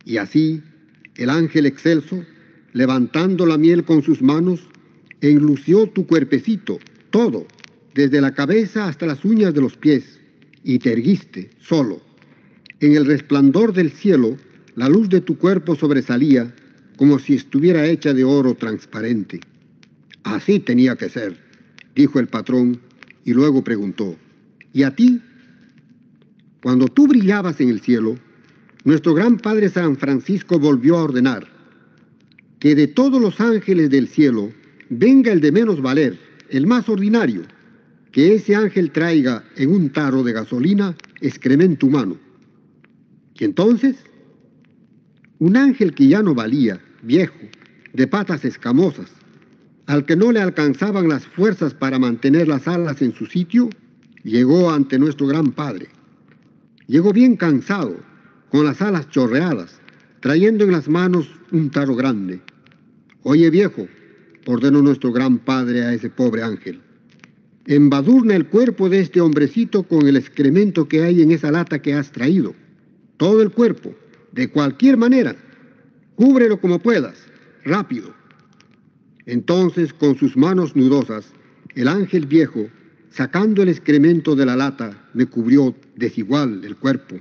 Y así, el ángel excelso, levantando la miel con sus manos, enlució tu cuerpecito, todo, desde la cabeza hasta las uñas de los pies, y te erguiste, solo. En el resplandor del cielo, la luz de tu cuerpo sobresalía, como si estuviera hecha de oro transparente. Así tenía que ser, dijo el patrón, y luego preguntó, ¿y a ti? Cuando tú brillabas en el cielo, nuestro gran padre San Francisco volvió a ordenar que de todos los ángeles del cielo venga el de menos valer, el más ordinario, que ese ángel traiga en un tarro de gasolina excremento humano. Y entonces, un ángel que ya no valía, viejo, de patas escamosas, al que no le alcanzaban las fuerzas para mantener las alas en su sitio, llegó ante nuestro gran padre. Llegó bien cansado, con las alas chorreadas, trayendo en las manos un tarro grande. Oye, viejo, ordenó nuestro gran padre a ese pobre ángel, embadurna el cuerpo de este hombrecito con el excremento que hay en esa lata que has traído. Todo el cuerpo, de cualquier manera. Cúbrelo como puedas, rápido. Entonces, con sus manos nudosas, el ángel viejo, sacando el excremento de la lata, me cubrió desigual el cuerpo,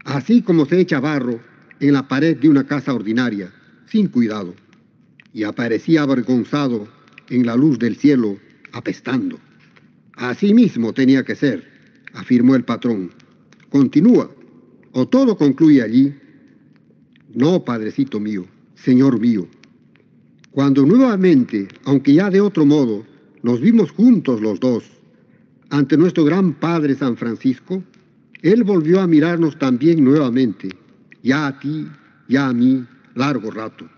así como se echa barro en la pared de una casa ordinaria, sin cuidado, y aparecía avergonzado en la luz del cielo, apestando. Así mismo tenía que ser, afirmó el patrón. Continúa, o todo concluye allí. No, padrecito mío, señor mío. Cuando nuevamente, aunque ya de otro modo, nos vimos juntos los dos, ante nuestro gran padre San Francisco, él volvió a mirarnos también nuevamente, ya a ti, ya a mí, largo rato.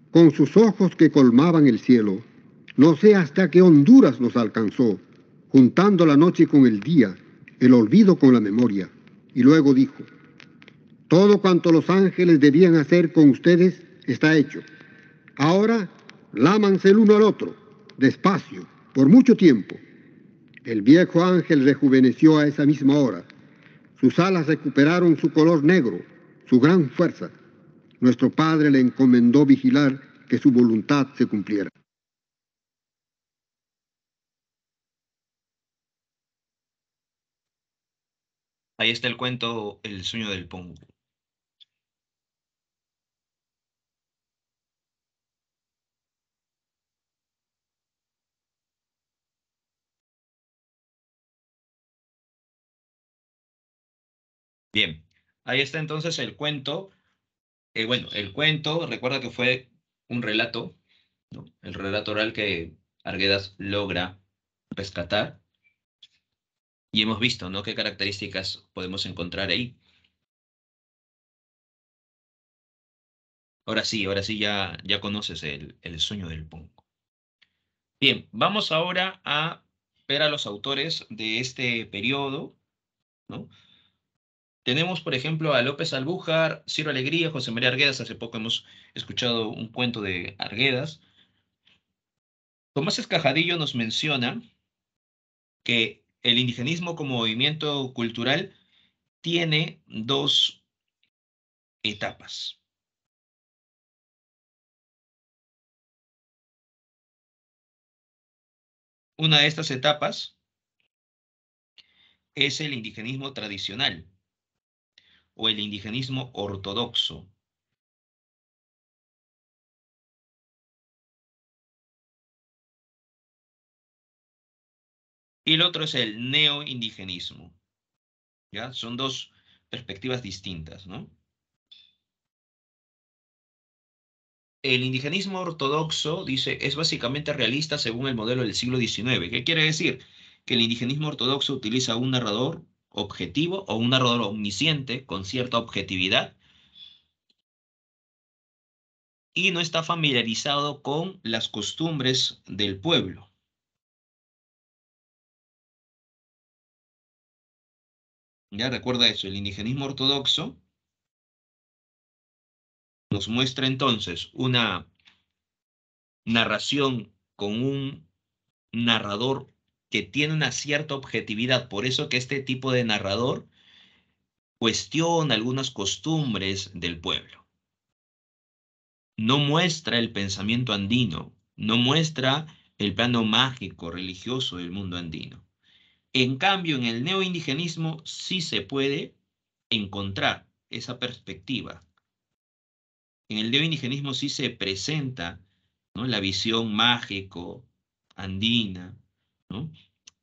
Con sus ojos que colmaban el cielo, no sé hasta qué honduras nos alcanzó, juntando la noche con el día, el olvido con la memoria. Y luego dijo, todo cuanto los ángeles debían hacer con ustedes está hecho. Ahora, lámanse el uno al otro, despacio, por mucho tiempo. El viejo ángel rejuveneció a esa misma hora. Sus alas recuperaron su color negro, su gran fuerza. Nuestro padre le encomendó vigilar que su voluntad se cumpliera. Ahí está el cuento El sueño del pongo. Bien, ahí está entonces el cuento. Bueno, el cuento, recuerda que fue un relato, ¿no? El relato oral que Arguedas logra rescatar. Y hemos visto, ¿no? Qué características podemos encontrar ahí. Ahora sí ya conoces el sueño del pongo. Bien, vamos ahora a ver a los autores de este periodo, ¿no? Tenemos, por ejemplo, a López Albújar, Ciro Alegría, José María Arguedas. Hace poco hemos escuchado un cuento de Arguedas. Tomás Escajadillo nos menciona que el indigenismo como movimiento cultural tiene dos etapas. Una de estas etapas es el indigenismo tradicional o el indigenismo ortodoxo. Y el otro es el neoindigenismo. ¿Ya? Son dos perspectivas distintas, ¿no? El indigenismo ortodoxo, dice, es básicamente realista según el modelo del siglo XIX. ¿Qué quiere decir? Que el indigenismo ortodoxo utiliza un narrador objetivo o un narrador omnisciente con cierta objetividad y no está familiarizado con las costumbres del pueblo. Ya recuerda eso, el indigenismo ortodoxo nos muestra entonces una narración con un narrador que tiene una cierta objetividad, por eso que este tipo de narrador cuestiona algunas costumbres del pueblo. No muestra el pensamiento andino, no muestra el plano mágico, religioso del mundo andino. En cambio, en el neoindigenismo sí se puede encontrar esa perspectiva. En el neoindigenismo sí se presenta, ¿no?, la visión mágico, andina, ¿no?,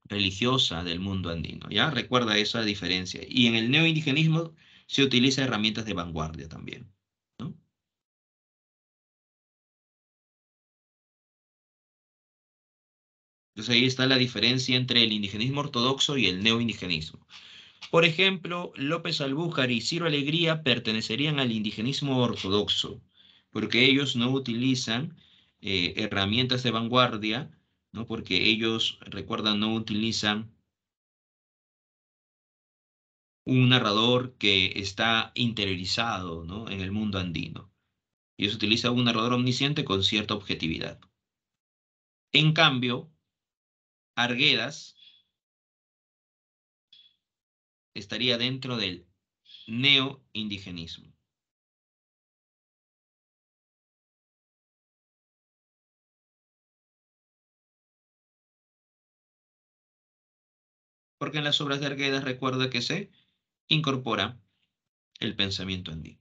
religiosa del mundo andino. ¿Ya? Recuerda esa diferencia. Y en el neoindigenismo se utiliza herramientas de vanguardia también, ¿no? Entonces ahí está la diferencia entre el indigenismo ortodoxo y el neoindigenismo. Por ejemplo, López Albújar y Ciro Alegría pertenecerían al indigenismo ortodoxo, porque ellos no utilizan herramientas de vanguardia, ¿no? Porque ellos, recuerdan, no utilizan un narrador que está interiorizado, ¿no?, en el mundo andino. Ellos utilizan un narrador omnisciente con cierta objetividad. En cambio, Arguedas estaría dentro del neoindigenismo. Porque en las obras de Arguedas recuerda que se incorpora el pensamiento andino.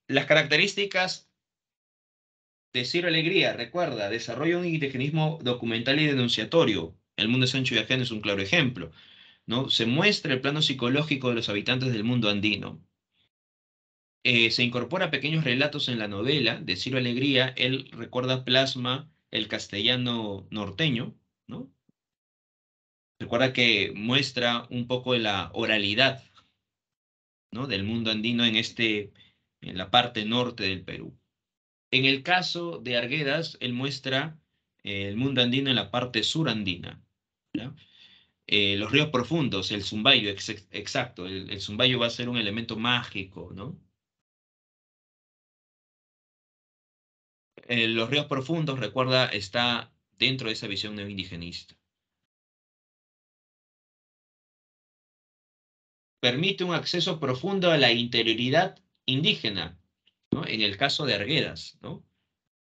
Las características de Ciro Alegría, recuerda, desarrolla un indigenismo documental y denunciatorio. El mundo de Sancho y Ajeno es un claro ejemplo, ¿no? Se muestra el plano psicológico de los habitantes del mundo andino. Se incorpora pequeños relatos en la novela de Ciro Alegría. Él recuerda plasma el castellano norteño, ¿no? Recuerda que muestra un poco de la oralidad, ¿no?, del mundo andino en la parte norte del Perú. En el caso de Arguedas, él muestra el mundo andino en la parte sur andina, ¿ya? Los ríos profundos, el Zumbayo, exacto, el Zumbayo va a ser un elemento mágico, ¿no? Los ríos profundos, recuerda, está dentro de esa visión neoindigenista. Permite un acceso profundo a la interioridad indígena, ¿no?, en el caso de Arguedas, ¿no?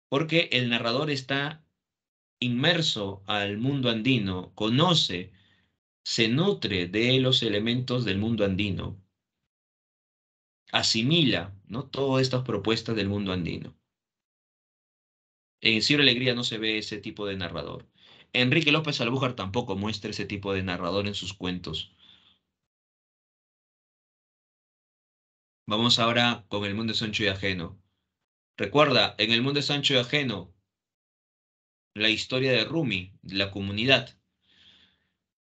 Porque el narrador está inmerso al mundo andino, conoce, se nutre de los elementos del mundo andino, asimila, ¿no?, todas estas propuestas del mundo andino. En Ciro Alegría no se ve ese tipo de narrador. Enrique López Albújar tampoco muestra ese tipo de narrador en sus cuentos. Vamos ahora con El mundo de Sancho y Ajeno. Recuerda, en El mundo de Sancho y Ajeno, la historia de Rumi, la comunidad.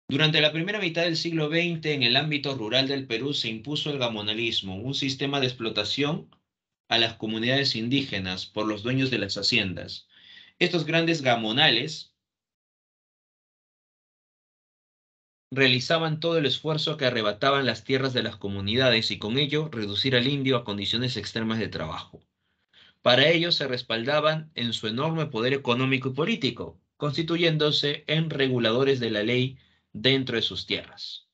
Durante la primera mitad del siglo XX, en el ámbito rural del Perú se impuso el gamonalismo, un sistema de explotación a las comunidades indígenas por los dueños de las haciendas. Estos grandes gamonales realizaban todo el esfuerzo que arrebataban las tierras de las comunidades y con ello reducir al indio a condiciones extremas de trabajo. Para ello se respaldaban en su enorme poder económico y político, constituyéndose en reguladores de la ley dentro de sus tierras.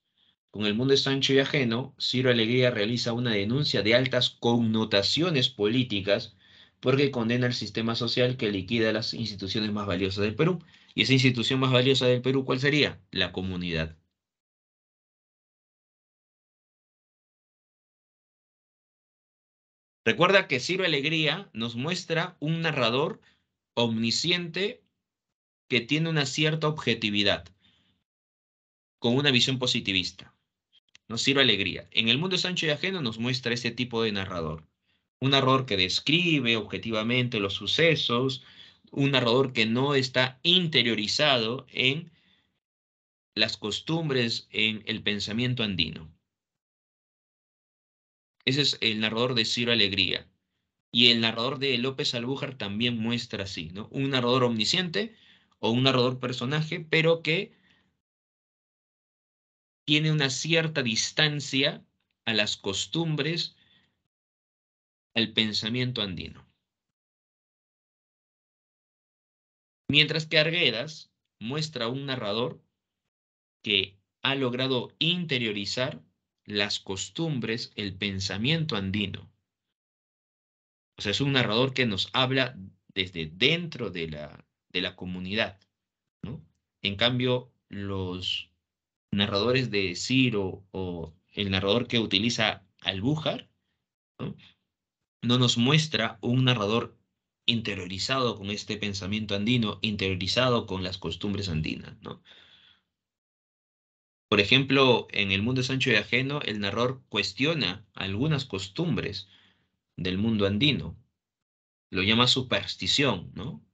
Con el mundo es ancho y ajeno, Ciro Alegría realiza una denuncia de altas connotaciones políticas porque condena el sistema social que liquida las instituciones más valiosas del Perú. ¿Y esa institución más valiosa del Perú cuál sería? La comunidad. Recuerda que Ciro Alegría nos muestra un narrador omnisciente que tiene una cierta objetividad, con una visión positivista. No Ciro Alegría. En el mundo es ancho y ajeno nos muestra ese tipo de narrador. Un narrador que describe objetivamente los sucesos, un narrador que no está interiorizado en las costumbres, en el pensamiento andino. Ese es el narrador de Ciro Alegría. Y el narrador de López Albújar también muestra así, ¿no? Un narrador omnisciente o un narrador personaje, pero que tiene una cierta distancia a las costumbres, al pensamiento andino. Mientras que Arguedas muestra un narrador que ha logrado interiorizar las costumbres, el pensamiento andino. O sea, es un narrador que nos habla desde dentro de la comunidad, ¿no? En cambio, los narradores de Ciro o el narrador que utiliza Albújar, ¿no? No nos muestra un narrador interiorizado con este pensamiento andino, interiorizado con las costumbres andinas, ¿no? Por ejemplo, en El mundo es ancho y ajeno, el narrador cuestiona algunas costumbres del mundo andino, lo llama superstición, ¿no?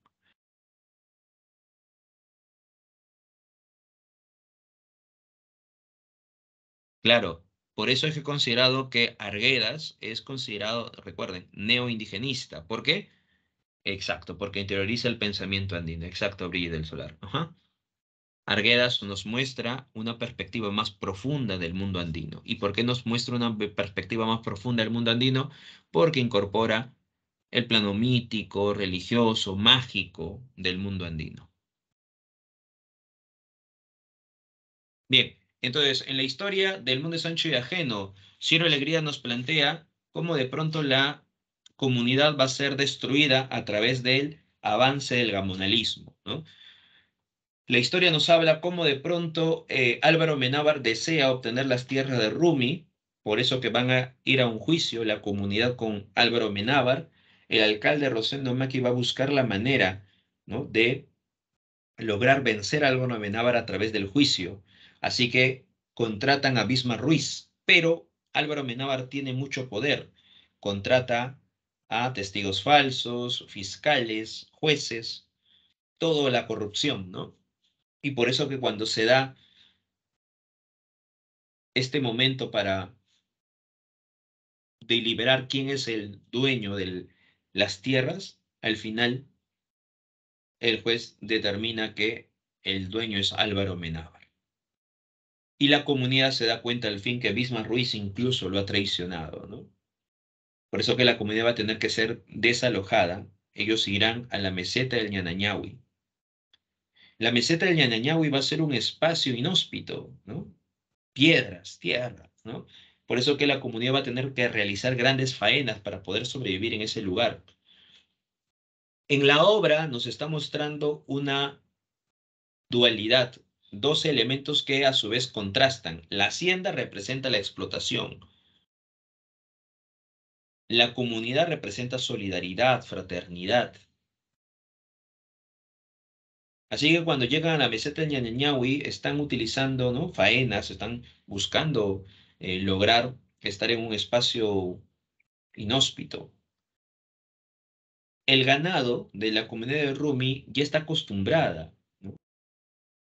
Claro, por eso es que he considerado que Arguedas es considerado, recuerden, neoindigenista. ¿Por qué? Exacto, porque interioriza el pensamiento andino. Exacto, Brilla del Solar. Ajá. Arguedas nos muestra una perspectiva más profunda del mundo andino. ¿Y por qué nos muestra una perspectiva más profunda del mundo andino? Porque incorpora el plano mítico, religioso, mágico del mundo andino. Bien, entonces, en la historia del mundo es ancho y ajeno, Ciro Alegría nos plantea cómo de pronto la comunidad va a ser destruida a través del avance del gamonalismo, ¿no? La historia nos habla cómo de pronto Álvaro Menábar desea obtener las tierras de Rumi, por eso que van a ir a un juicio la comunidad con Álvaro Menábar. El alcalde Rosendo Maki va a buscar la manera, ¿no?, de lograr vencer a Álvaro Amenábar a través del juicio. Así que contratan a Bismarck Ruiz, pero Álvaro Amenábar tiene mucho poder. Contrata a testigos falsos, fiscales, jueces, toda la corrupción, ¿no? Y por eso que cuando se da este momento para deliberar quién es el dueño de las tierras, al final el juez determina que el dueño es Álvaro Amenábar. Y la comunidad se da cuenta al fin que Bismarck Ruiz incluso lo ha traicionado, ¿no? Por eso que la comunidad va a tener que ser desalojada. Ellos irán a la meseta del Ñanañahui. La meseta del Ñanañahui va a ser un espacio inhóspito, ¿no? Piedras, tierra, ¿no? Por eso que la comunidad va a tener que realizar grandes faenas para poder sobrevivir en ese lugar. En la obra nos está mostrando una dualidad, dos elementos que a su vez contrastan. La hacienda representa la explotación. La comunidad representa solidaridad, fraternidad. Así que cuando llegan a la meseta de Ñañañahui, están utilizando, ¿no?, faenas, están buscando lograr estar en un espacio inhóspito. El ganado de la comunidad de Rumi ya está acostumbrada, ¿no?,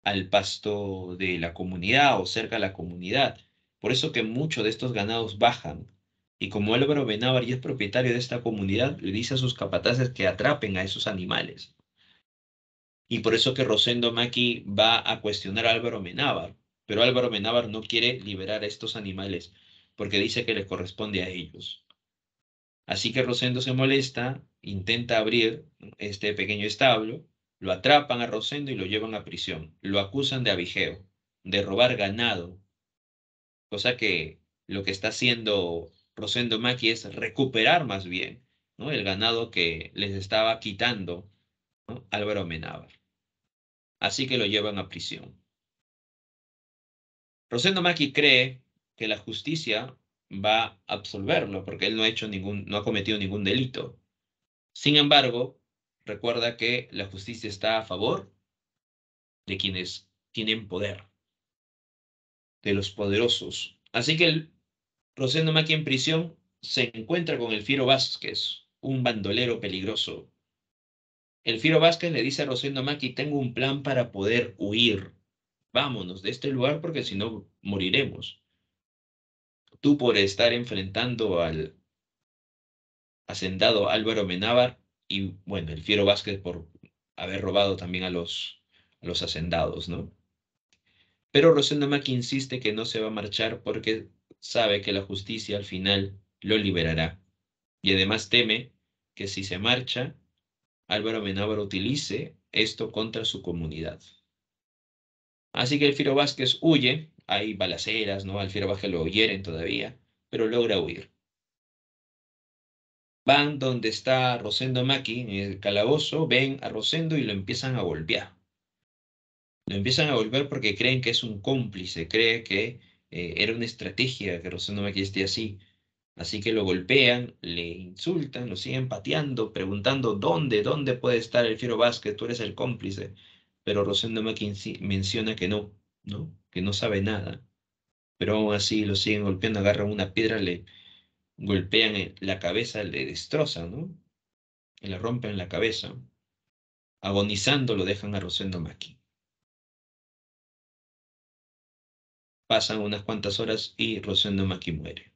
al pasto de la comunidad o cerca de la comunidad. Por eso que muchos de estos ganados bajan. Y como Álvaro Benávar ya es propietario de esta comunidad, le dice a sus capataces que atrapen a esos animales. Y por eso que Rosendo Maki va a cuestionar a Álvaro Menábar. Pero Álvaro Amenábar no quiere liberar a estos animales porque dice que le corresponde a ellos. Así que Rosendo se molesta, intenta abrir este pequeño establo, lo atrapan a Rosendo y lo llevan a prisión. Lo acusan de abigeo, de robar ganado, cosa que lo que está haciendo Rosendo Maki es recuperar más bien, ¿no?, el ganado que les estaba quitando, ¿no?, Álvaro Amenábar. Así que lo llevan a prisión. Rosendo Maki cree que la justicia va a absolverlo porque él no ha cometido ningún delito. Sin embargo, recuerda que la justicia está a favor de quienes tienen poder, de los poderosos. Así que Rosendo Maki en prisión se encuentra con el Fiero Vázquez, un bandolero peligroso. El Fiero Vázquez le dice a Rosendo Maki: tengo un plan para poder huir. Vámonos de este lugar porque si no moriremos. Tú, por estar enfrentando al hacendado Álvaro Amenábar, y bueno, el Fiero Vázquez por haber robado también a los hacendados, ¿no? Pero Rosendo Maki insiste que no se va a marchar porque sabe que la justicia al final lo liberará. Y además teme que si se marcha, Álvaro Amenábar utilice esto contra su comunidad. Así que el Fiero Vázquez huye, hay balaceras, ¿no? Al Fiero Vázquez lo hieren todavía, pero logra huir. Van donde está Rosendo Maki en el calabozo, ven a Rosendo y lo empiezan a golpear. Lo empiezan a golpear porque creen que es un cómplice, cree que era una estrategia que Rosendo Maki esté así. Así que lo golpean, le insultan, lo siguen pateando, preguntando dónde puede estar el Fiero Vázquez, tú eres el cómplice. Pero Rosendo Maki menciona que no, ¿no? Que no sabe nada. Pero aún así lo siguen golpeando, agarran una piedra, le golpean en la cabeza, le destrozan, ¿no? Y le rompen la cabeza. Agonizando lo dejan a Rosendo Maki. Pasan unas cuantas horas y Rosendo Maki muere.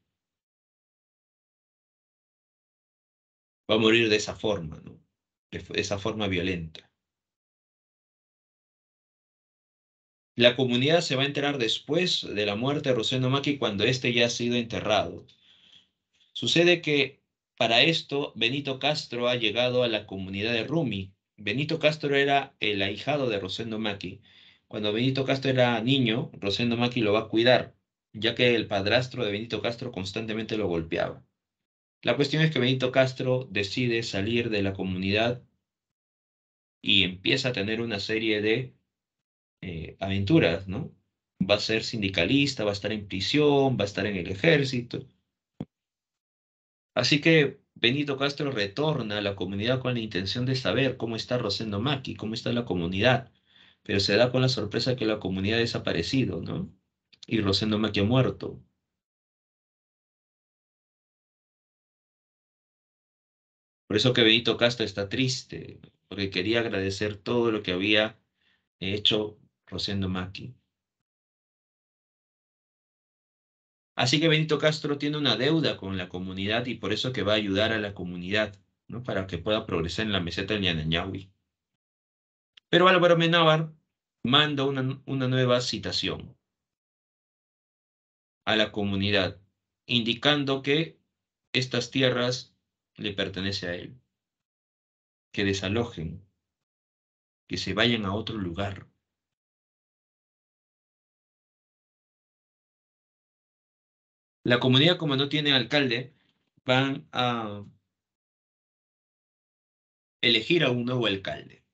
Va a morir de esa forma, ¿no? De esa forma violenta. La comunidad se va a enterar después de la muerte de Rosendo Maki cuando éste ya ha sido enterrado. Sucede que para esto Benito Castro ha llegado a la comunidad de Rumi. Benito Castro era el ahijado de Rosendo Maki. Cuando Benito Castro era niño, Rosendo Maki lo va a cuidar, ya que el padrastro de Benito Castro constantemente lo golpeaba. La cuestión es que Benito Castro decide salir de la comunidad y empieza a tener una serie de aventuras, ¿no? Va a ser sindicalista, va a estar en prisión, va a estar en el ejército. Así que Benito Castro retorna a la comunidad con la intención de saber cómo está Rosendo Maki, cómo está la comunidad, pero se da con la sorpresa que la comunidad ha desaparecido, ¿no? Y Rosendo Maki ha muerto. Por eso que Benito Castro está triste, porque quería agradecer todo lo que había hecho Rosendo Maki. Así que Benito Castro tiene una deuda con la comunidad y por eso que va a ayudar a la comunidad, ¿no?, para que pueda progresar en la meseta del Ñañahui. Pero Álvaro Amenábar manda una nueva citación a la comunidad, indicando que estas tierras le pertenecen a él, que desalojen, que se vayan a otro lugar. La comunidad, como no tiene alcalde, van a elegir a un nuevo alcalde.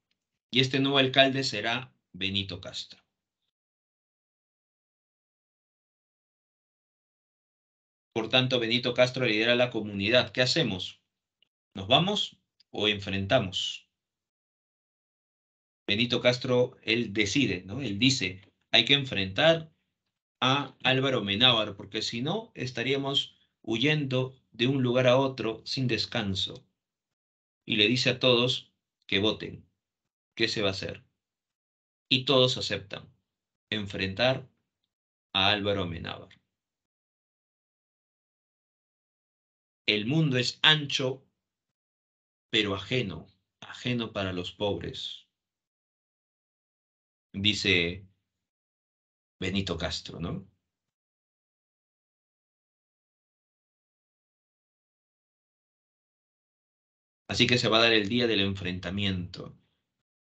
Y este nuevo alcalde será Benito Castro. Por tanto, Benito Castro lidera la comunidad. ¿Qué hacemos? ¿Nos vamos o enfrentamos? Benito Castro, él decide, ¿no? Él dice, hay que enfrentar a Álvaro Amenábar, porque si no, estaríamos huyendo de un lugar a otro sin descanso. Y le dice a todos que voten. ¿Qué se va a hacer? Y todos aceptan enfrentar a Álvaro Amenábar. El mundo es ancho, pero ajeno, ajeno para los pobres, dice Benito Castro, ¿no? Así que se va a dar el día del enfrentamiento.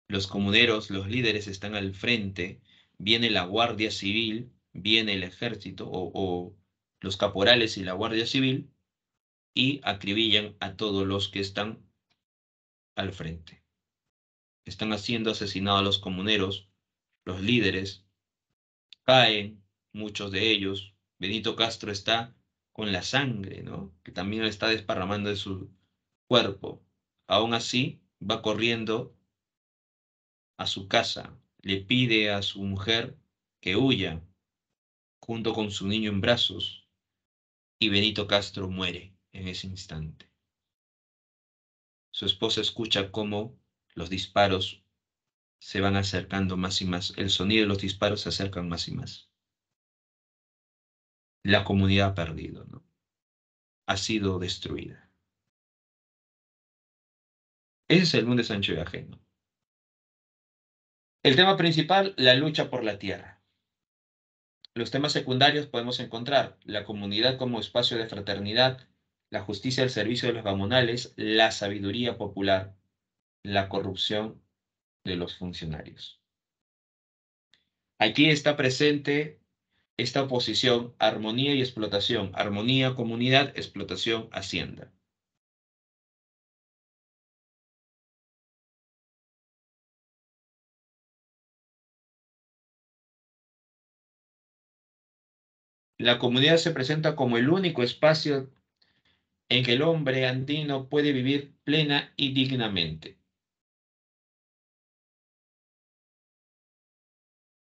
Los comuneros, los líderes están al frente, viene la Guardia Civil, viene el ejército o los caporales y la Guardia Civil y acribillan a todos los que están al frente. Están haciendo asesinados a los comuneros, los líderes, caen muchos de ellos. Benito Castro está con la sangre, ¿no? Que también está desparramando de su cuerpo. Aún así, va corriendo a su casa, le pide a su mujer que huya junto con su niño en brazos y Benito Castro muere en ese instante. Su esposa escucha cómo los disparos se van acercando más y más, el sonido de los disparos se acercan más y más. La comunidad ha perdido, ¿no? Ha sido destruida. Ese es el mundo de Sancho y Ajeno. El tema principal, la lucha por la tierra. Los temas secundarios podemos encontrar la comunidad como espacio de fraternidad, la justicia al servicio de los gamonales, la sabiduría popular, la corrupción de los funcionarios. Aquí está presente esta oposición, armonía y explotación, armonía, comunidad, explotación, hacienda. La comunidad se presenta como el único espacio en que el hombre andino puede vivir plena y dignamente.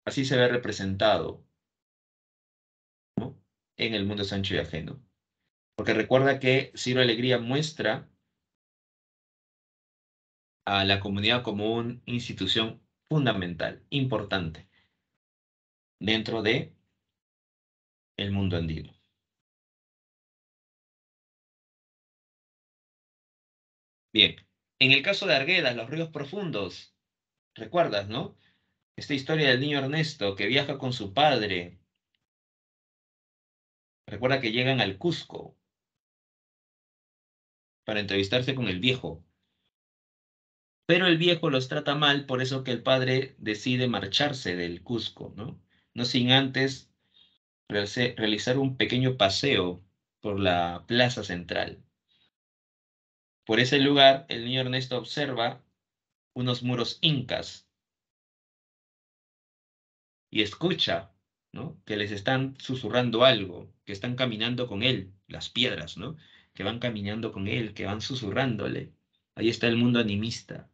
Así se ve representado, ¿no? En el mundo Sancho y Ajeno. Porque recuerda que Ciro Alegría muestra a la comunidad como una institución fundamental, importante, dentro de el mundo andino. Bien, en el caso de Arguedas, los ríos profundos, recuerdas, ¿no? Esta historia del niño Ernesto que viaja con su padre. Recuerda que llegan al Cusco para entrevistarse con el viejo. Pero el viejo los trata mal, por eso que el padre decide marcharse del Cusco, ¿no? No sin antes realizar un pequeño paseo por la plaza central. Por ese lugar, el niño Ernesto observa unos muros incas y escucha, ¿no? Que les están susurrando algo, que están caminando con él, las piedras, ¿no? Que van caminando con él, que van susurrándole. Ahí está el mundo animista.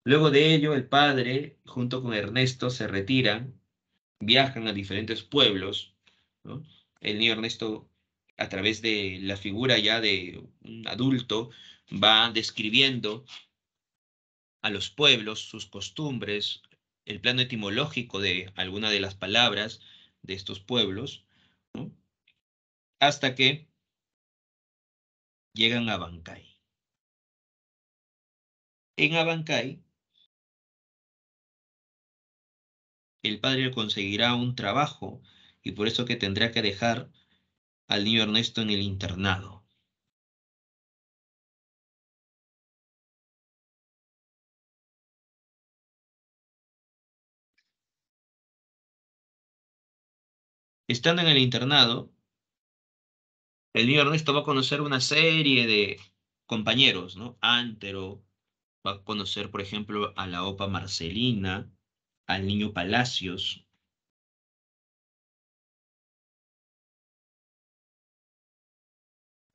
Luego de ello, el padre, junto con Ernesto, se retiran, viajan a diferentes pueblos, ¿no? El niño Ernesto, a través de la figura ya de un adulto, va describiendo a los pueblos, sus costumbres, el plano etimológico de alguna de las palabras de estos pueblos, ¿no? Hasta que llegan a Abancay. En Abancay, el padre conseguirá un trabajo y por eso que tendrá que dejar al niño Ernesto en el internado. Estando en el internado, el niño Ernesto va a conocer una serie de compañeros, ¿no? Antero, va a conocer, por ejemplo, a la Opa Marcelina, al niño Palacios.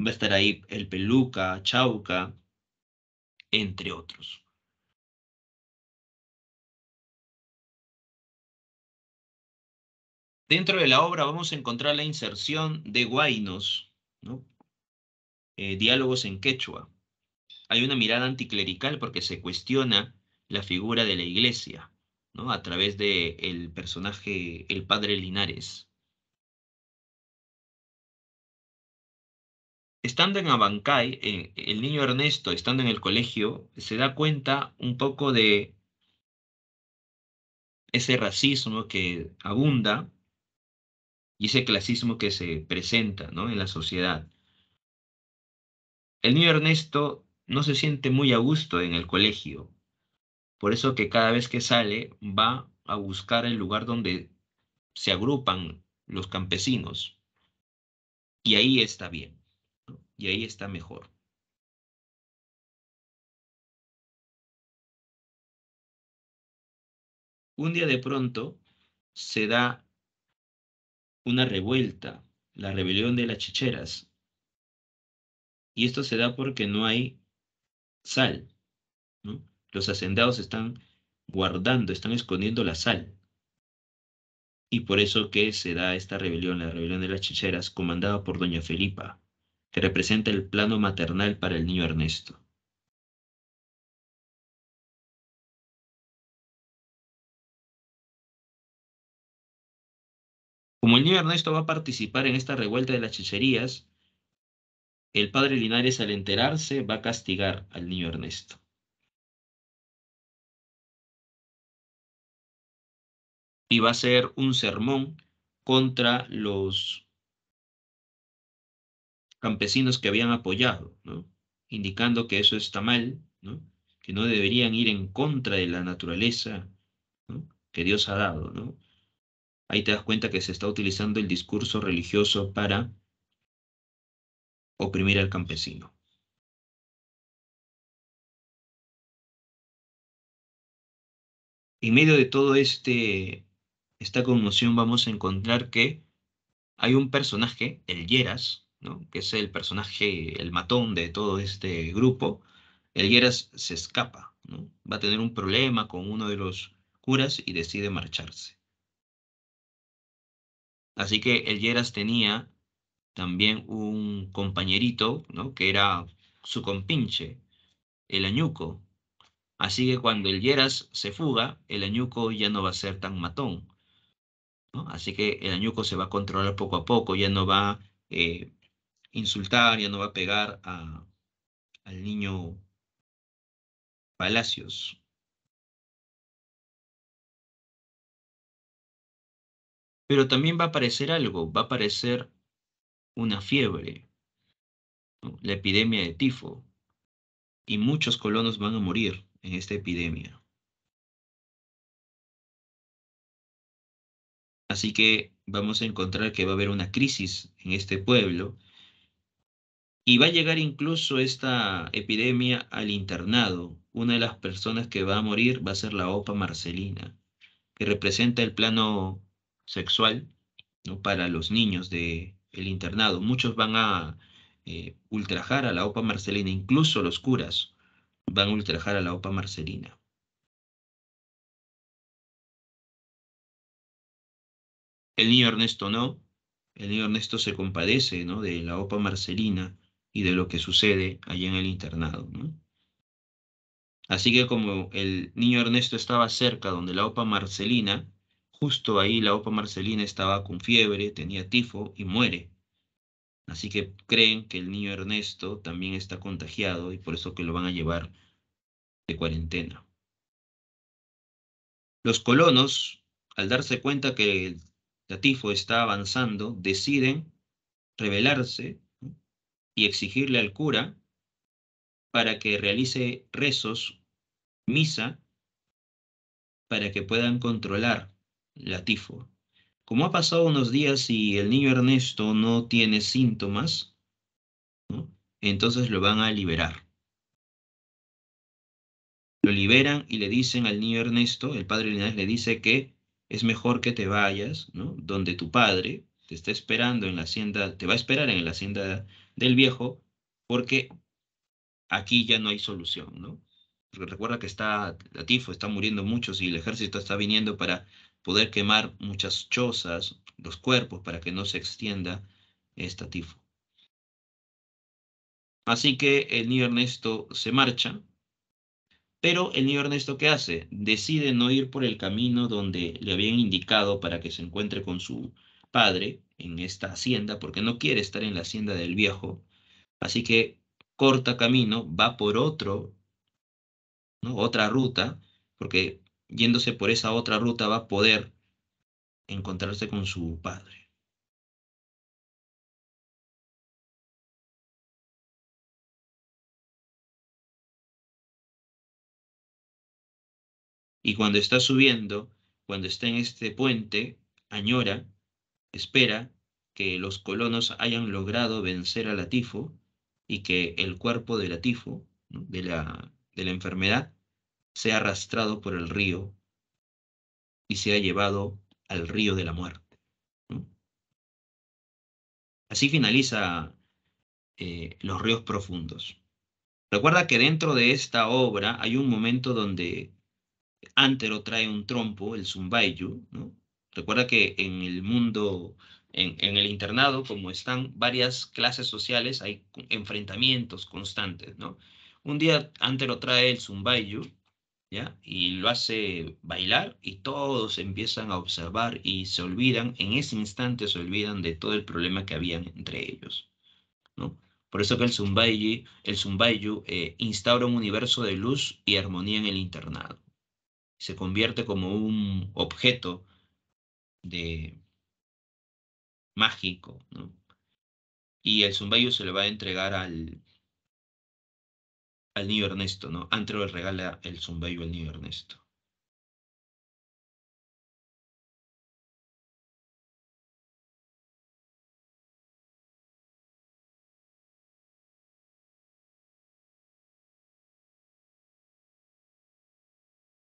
Va a estar ahí el Peluca, Chauca, entre otros. Dentro de la obra vamos a encontrar la inserción de guainos, ¿no? Diálogos en quechua. Hay una mirada anticlerical porque se cuestiona la figura de la iglesia, ¿no? A través de el personaje, el padre Linares. Estando en Abancay, el niño Ernesto, estando en el colegio, se da cuenta un poco de ese racismo que abunda y ese clasismo que se presenta, ¿no?, en la sociedad. El niño Ernesto no se siente muy a gusto en el colegio, por eso que cada vez que sale va a buscar el lugar donde se agrupan los campesinos y ahí está bien, ¿no? Y ahí está mejor. Un día de pronto se da una revuelta, la rebelión de las chicheras, y esto se da porque no hay sal, ¿no? Los hacendados están guardando, están escondiendo la sal. Y por eso que se da esta rebelión, la rebelión de las chicheras, comandada por doña Felipa, que representa el plano maternal para el niño Ernesto. Como el niño Ernesto va a participar en esta revuelta de las chicherías, el padre Linares, al enterarse, va a castigar al niño Ernesto. Y va a ser un sermón contra los campesinos que habían apoyado, ¿no? Indicando que eso está mal, ¿no? Que no deberían ir en contra de la naturaleza, ¿no?, que Dios ha dado, ¿no? Ahí te das cuenta que se está utilizando el discurso religioso para oprimir al campesino. En medio de todo esta conmoción vamos a encontrar que hay un personaje, el Lleras, ¿no?, que es el personaje, el matón de todo este grupo. El Lleras se escapa, ¿no? Va a tener un problema con uno de los curas y decide marcharse. Así que el Lleras tenía también un compañerito, ¿no?, que era su compinche, el Añuco. Así que cuando el Lleras se fuga, el Añuco ya no va a ser tan matón, ¿no? Así que el Añuco se va a controlar poco a poco, ya no va a insultar, ya no va a pegar al niño Palacios. Pero también va a aparecer algo, va a aparecer una fiebre, ¿no?, la epidemia de tifo, y muchos colonos van a morir en esta epidemia. Así que vamos a encontrar que va a haber una crisis en este pueblo y va a llegar incluso esta epidemia al internado. Una de las personas que va a morir va a ser la Opa Marcelina, que representa el plano sexual, ¿no?, para los niños del internado. Muchos van a ultrajar a la Opa Marcelina, incluso los curas van a ultrajar a la Opa Marcelina. El niño Ernesto no, el niño Ernesto se compadece, ¿no?, de la Opa Marcelina y de lo que sucede allá en el internado, ¿no? Así que como el niño Ernesto estaba cerca donde la Opa Marcelina, justo ahí la Opa Marcelina estaba con fiebre, tenía tifo y muere. Así que creen que el niño Ernesto también está contagiado y por eso que lo van a llevar de cuarentena. Los colonos, al darse cuenta que el tifo está avanzando, deciden rebelarse, ¿no?, y exigirle al cura para que realice rezos, misa, para que puedan controlar la tifo. Como ha pasado unos días y el niño Ernesto no tiene síntomas, ¿no?, entonces lo van a liberar. Lo liberan y le dicen al niño Ernesto, el padre Linares le dice que es mejor que te vayas, ¿no?, donde tu padre te está esperando en la hacienda, te va a esperar en la hacienda del viejo, porque aquí ya no hay solución, ¿no? Porque recuerda que está la tifo, están muriendo muchos y el ejército está viniendo para poder quemar muchas chozas, los cuerpos, para que no se extienda esta tifo. Así que el niño Ernesto se marcha, pero el niño Ernesto, ¿qué hace? Decide no ir por el camino donde le habían indicado para que se encuentre con su padre en esta hacienda, porque no quiere estar en la hacienda del viejo. Así que corta camino, va por otro, ¿no?, otra ruta, porque yéndose por esa otra ruta, va a poder encontrarse con su padre. Y cuando está subiendo, cuando está en este puente, añora, espera que los colonos hayan logrado vencer a Latifo y que el cuerpo de Latifo, ¿no?, de la enfermedad, sea arrastrado por el río y sea llevado al río de la muerte, ¿no? Así finaliza Los ríos profundos. Recuerda que dentro de esta obra hay un momento donde Antero trae un trompo, el Zumbaiju, ¿no? Recuerda que en el mundo, en el internado, como están varias clases sociales, hay enfrentamientos constantes, ¿no? Un día Antero trae el Zumbaiju, ¿ya? Y lo hace bailar y todos empiezan a observar y se olvidan, en ese instante se olvidan de todo el problema que habían entre ellos, ¿no? Por eso que el Zumbaiju instaura un universo de luz y armonía en el internado. Se convierte como un objeto de mágico, ¿no? Y el Zumbaiju se le va a entregar al niño Ernesto, ¿no? Antero le regala el Zumbaiju al niño Ernesto.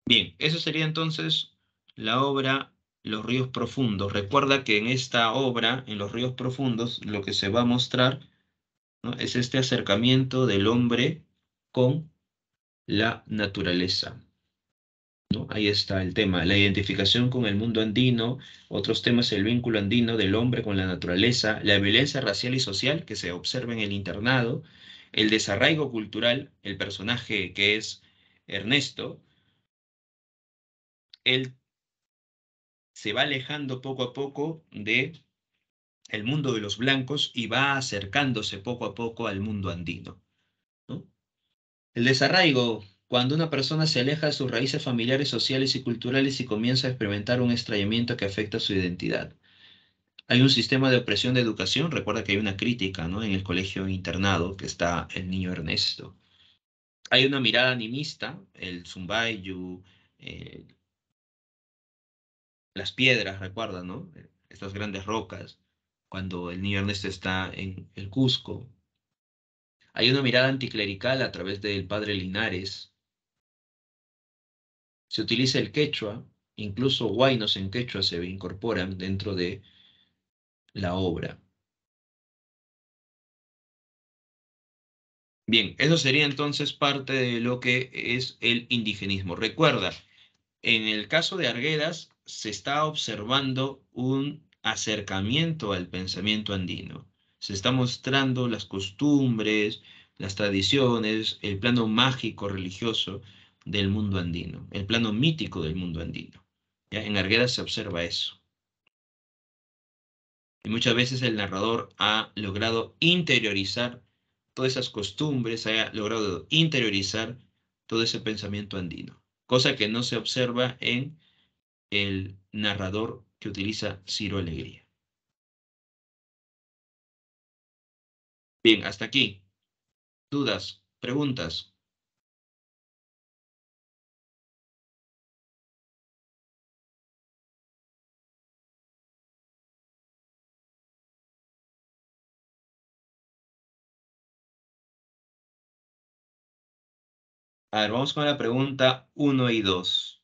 Bien, eso sería entonces la obra Los ríos profundos. Recuerda que en esta obra, en Los ríos profundos, lo que se va a mostrar, ¿no?, es este acercamiento del hombre con la naturaleza, ¿no? Ahí está el tema, la identificación con el mundo andino, otros temas, el vínculo andino del hombre con la naturaleza, la violencia racial y social que se observa en el internado, el desarraigo cultural, el personaje que es Ernesto, él se va alejando poco a poco de el mundo de los blancos y va acercándose poco a poco al mundo andino, ¿no? El desarraigo, cuando una persona se aleja de sus raíces familiares, sociales y culturales y comienza a experimentar un extrañamiento que afecta su identidad. Hay un sistema de opresión de educación, recuerda que hay una crítica, ¿no?, en el colegio internado que está el niño Ernesto. Hay una mirada animista, el Zumbaiju, eh, las piedras, recuerda, ¿no? Estas grandes rocas, cuando el niño Ernesto está en el Cusco. Hay una mirada anticlerical a través del padre Linares. Se utiliza el quechua, incluso huaynos en quechua se incorporan dentro de la obra. Bien, eso sería entonces parte de lo que es el indigenismo. Recuerda, en el caso de Arguedas se está observando un acercamiento al pensamiento andino. Se está mostrando las costumbres, las tradiciones, el plano mágico religioso del mundo andino, el plano mítico del mundo andino. ¿Ya? En Arguedas se observa eso. Y muchas veces el narrador ha logrado interiorizar todas esas costumbres, ha logrado interiorizar todo ese pensamiento andino, cosa que no se observa en el narrador que utiliza Ciro Alegría. Bien, hasta aquí. ¿Dudas? ¿Preguntas? A ver, vamos con la pregunta 1 y 2.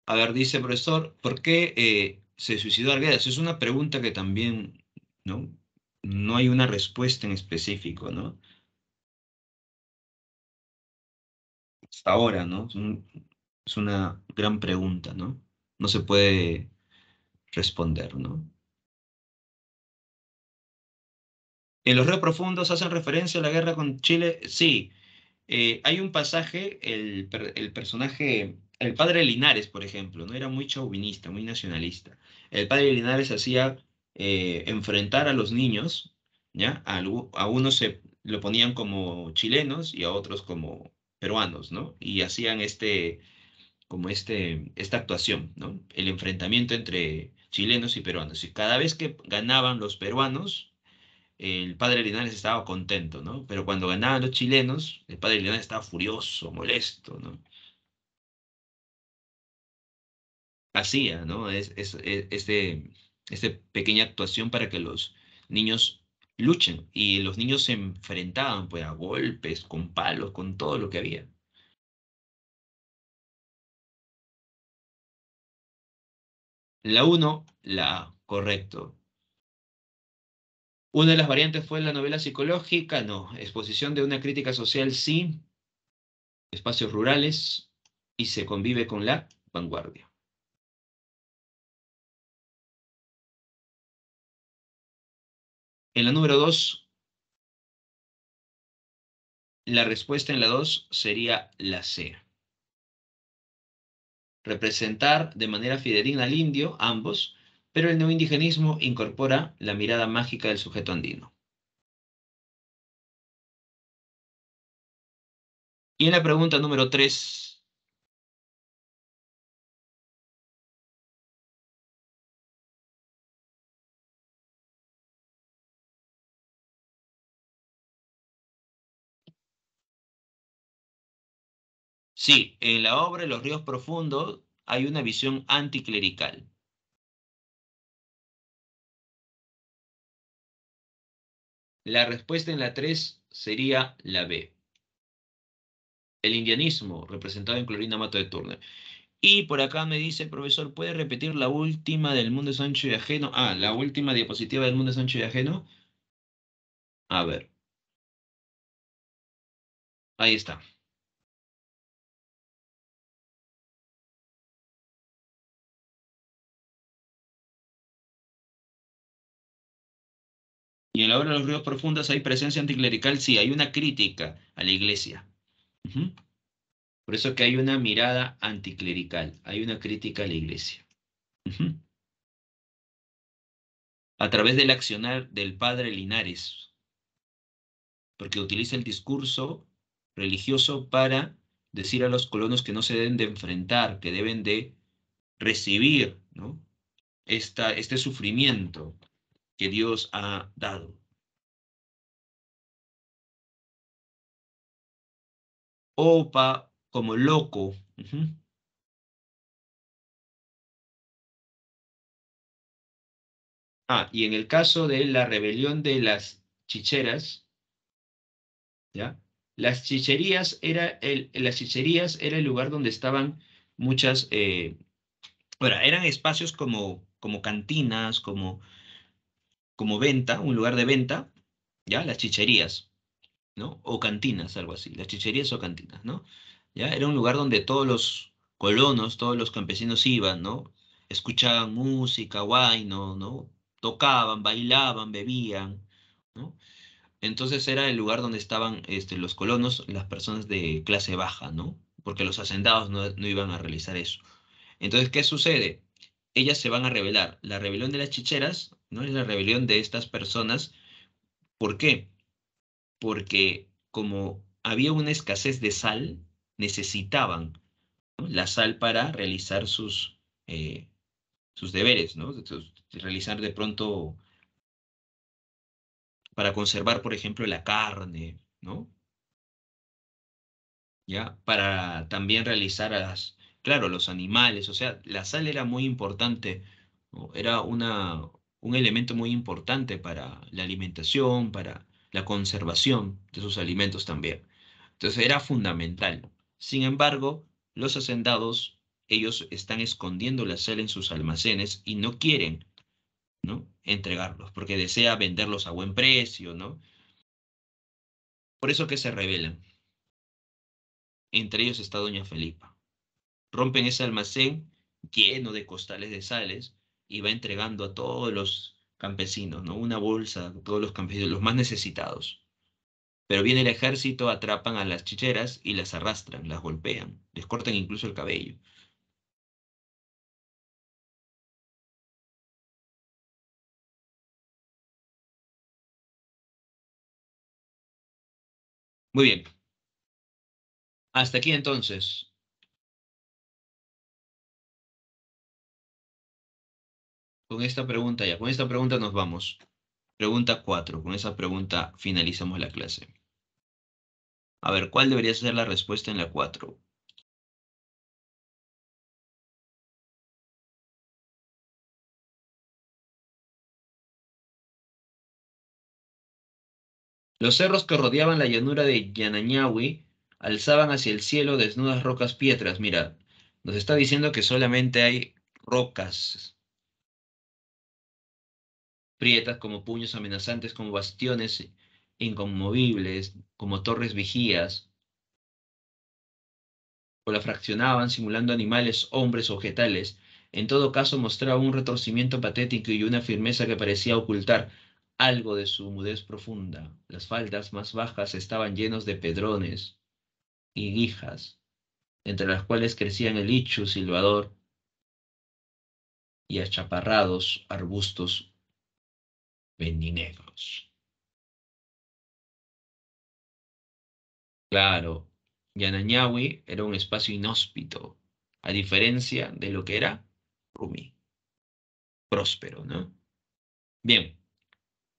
A ver, dice profesor, ¿por qué se suicidó Arguedas? Es una pregunta que también, ¿no? No hay una respuesta en específico, ¿no? Hasta ahora, ¿no? Es una gran pregunta, ¿no? No se puede responder, ¿no? ¿En los ríos profundos hacen referencia a la guerra con Chile? Sí. Hay un pasaje, el personaje El padre Linares, por ejemplo, no era muy chauvinista, muy nacionalista. El padre Linares hacía enfrentar a los niños, ¿ya? A unos se lo ponían como chilenos y a otros como peruanos, ¿no? Y hacían esta actuación, ¿no? El enfrentamiento entre chilenos y peruanos. Y cada vez que ganaban los peruanos, el padre Linares estaba contento, ¿no? Pero cuando ganaban los chilenos, el padre Linares estaba furioso, molesto, ¿no? Hacía, ¿no? Este pequeña actuación para que los niños luchen. Y los niños se enfrentaban, pues, a golpes, con palos, con todo lo que había. La uno, la A, correcto. Una de las variantes fue la novela psicológica, no. Exposición de una crítica social, sí. Espacios rurales y se convive con la vanguardia. En la número 2, la respuesta en la 2 sería la C. Representar de manera fidedigna al indio, ambos, pero el neoindigenismo incorpora la mirada mágica del sujeto andino. Y en la pregunta número 3, sí, en la obra Los ríos profundos hay una visión anticlerical. La respuesta en la 3 sería la B. El indianismo, representado en Clorinda Mato de Turner. Y por acá me dice, profesor, ¿puede repetir la última del mundo es ancho y ajeno? Ah, la última diapositiva del mundo es ancho y ajeno. A ver, ahí está. Y en la obra de los ríos profundos hay presencia anticlerical, sí, hay una crítica a la iglesia. Ujú. Por eso que hay una mirada anticlerical, hay una crítica a la iglesia. Ujú. A través del accionar del padre Linares, porque utiliza el discurso religioso para decir a los colonos que no se deben de enfrentar, que deben de recibir, ¿no? Este sufrimiento que Dios ha dado. Opa, como loco. Ujú. Ah, y en el caso de la rebelión de las chicheras, ¿ya? Las chicherías era el lugar donde estaban muchas, bueno, eran espacios como cantinas, como venta, un lugar de venta, ¿ya? Las chicherías, ¿no? O cantinas, algo así, las chicherías o cantinas, ¿no? ¿Ya? Era un lugar donde todos los colonos, todos los campesinos iban, ¿no? Escuchaban música, guayno, ¿no? Tocaban, bailaban, bebían, ¿no? Entonces era el lugar donde estaban los colonos, las personas de clase baja, ¿no? Porque los hacendados no iban a realizar eso. Entonces, ¿qué sucede? Ellas se van a rebelar. La rebelión de las chicheras, ¿no? Es la rebelión de estas personas. ¿Por qué? Porque como había una escasez de sal, necesitaban, ¿no? La sal para realizar sus deberes, ¿no? Realizar de pronto, para conservar, por ejemplo, la carne, ¿no? ¿Ya? Para también realizar claro, los animales, o sea, la sal era muy importante, ¿no? Era un elemento muy importante para la alimentación, para la conservación de sus alimentos también. Entonces era fundamental. Sin embargo, los hacendados, ellos están escondiendo la sal en sus almacenes y no quieren, ¿no? Entregarlos, porque desea venderlos a buen precio, ¿no? Por eso que se rebelan. Entre ellos está Doña Felipa. Rompen ese almacén lleno de costales de sales y va entregando a todos los campesinos, ¿no? Una bolsa a todos los campesinos, los más necesitados. Pero viene el ejército, atrapan a las chicheras y las arrastran, las golpean, les cortan incluso el cabello. Muy bien, hasta aquí entonces. Con esta pregunta ya, con esta pregunta nos vamos. Pregunta 4. Con esa pregunta finalizamos la clase. A ver, ¿cuál debería ser la respuesta en la 4? Los cerros que rodeaban la llanura de Yanañahui alzaban hacia el cielo desnudas rocas piedras. Mira, nos está diciendo que solamente hay rocas prietas como puños amenazantes, como bastiones inconmovibles, como torres vigías, o la fraccionaban simulando animales, hombres o vegetales. En todo caso, mostraba un retorcimiento patético y una firmeza que parecía ocultar algo de su mudez profunda. Las faldas más bajas estaban llenos de pedrones y guijas, entre las cuales crecían el ichu silbador y achaparrados arbustos pendinegros. Claro, Yanañahui era un espacio inhóspito, a diferencia de lo que era Rumi, próspero, ¿no? Bien,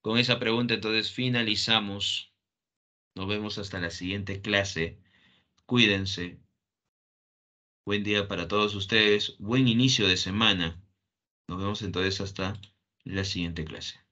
con esa pregunta entonces finalizamos. Nos vemos hasta la siguiente clase. Cuídense. Buen día para todos ustedes. Buen inicio de semana. Nos vemos entonces hasta la siguiente clase.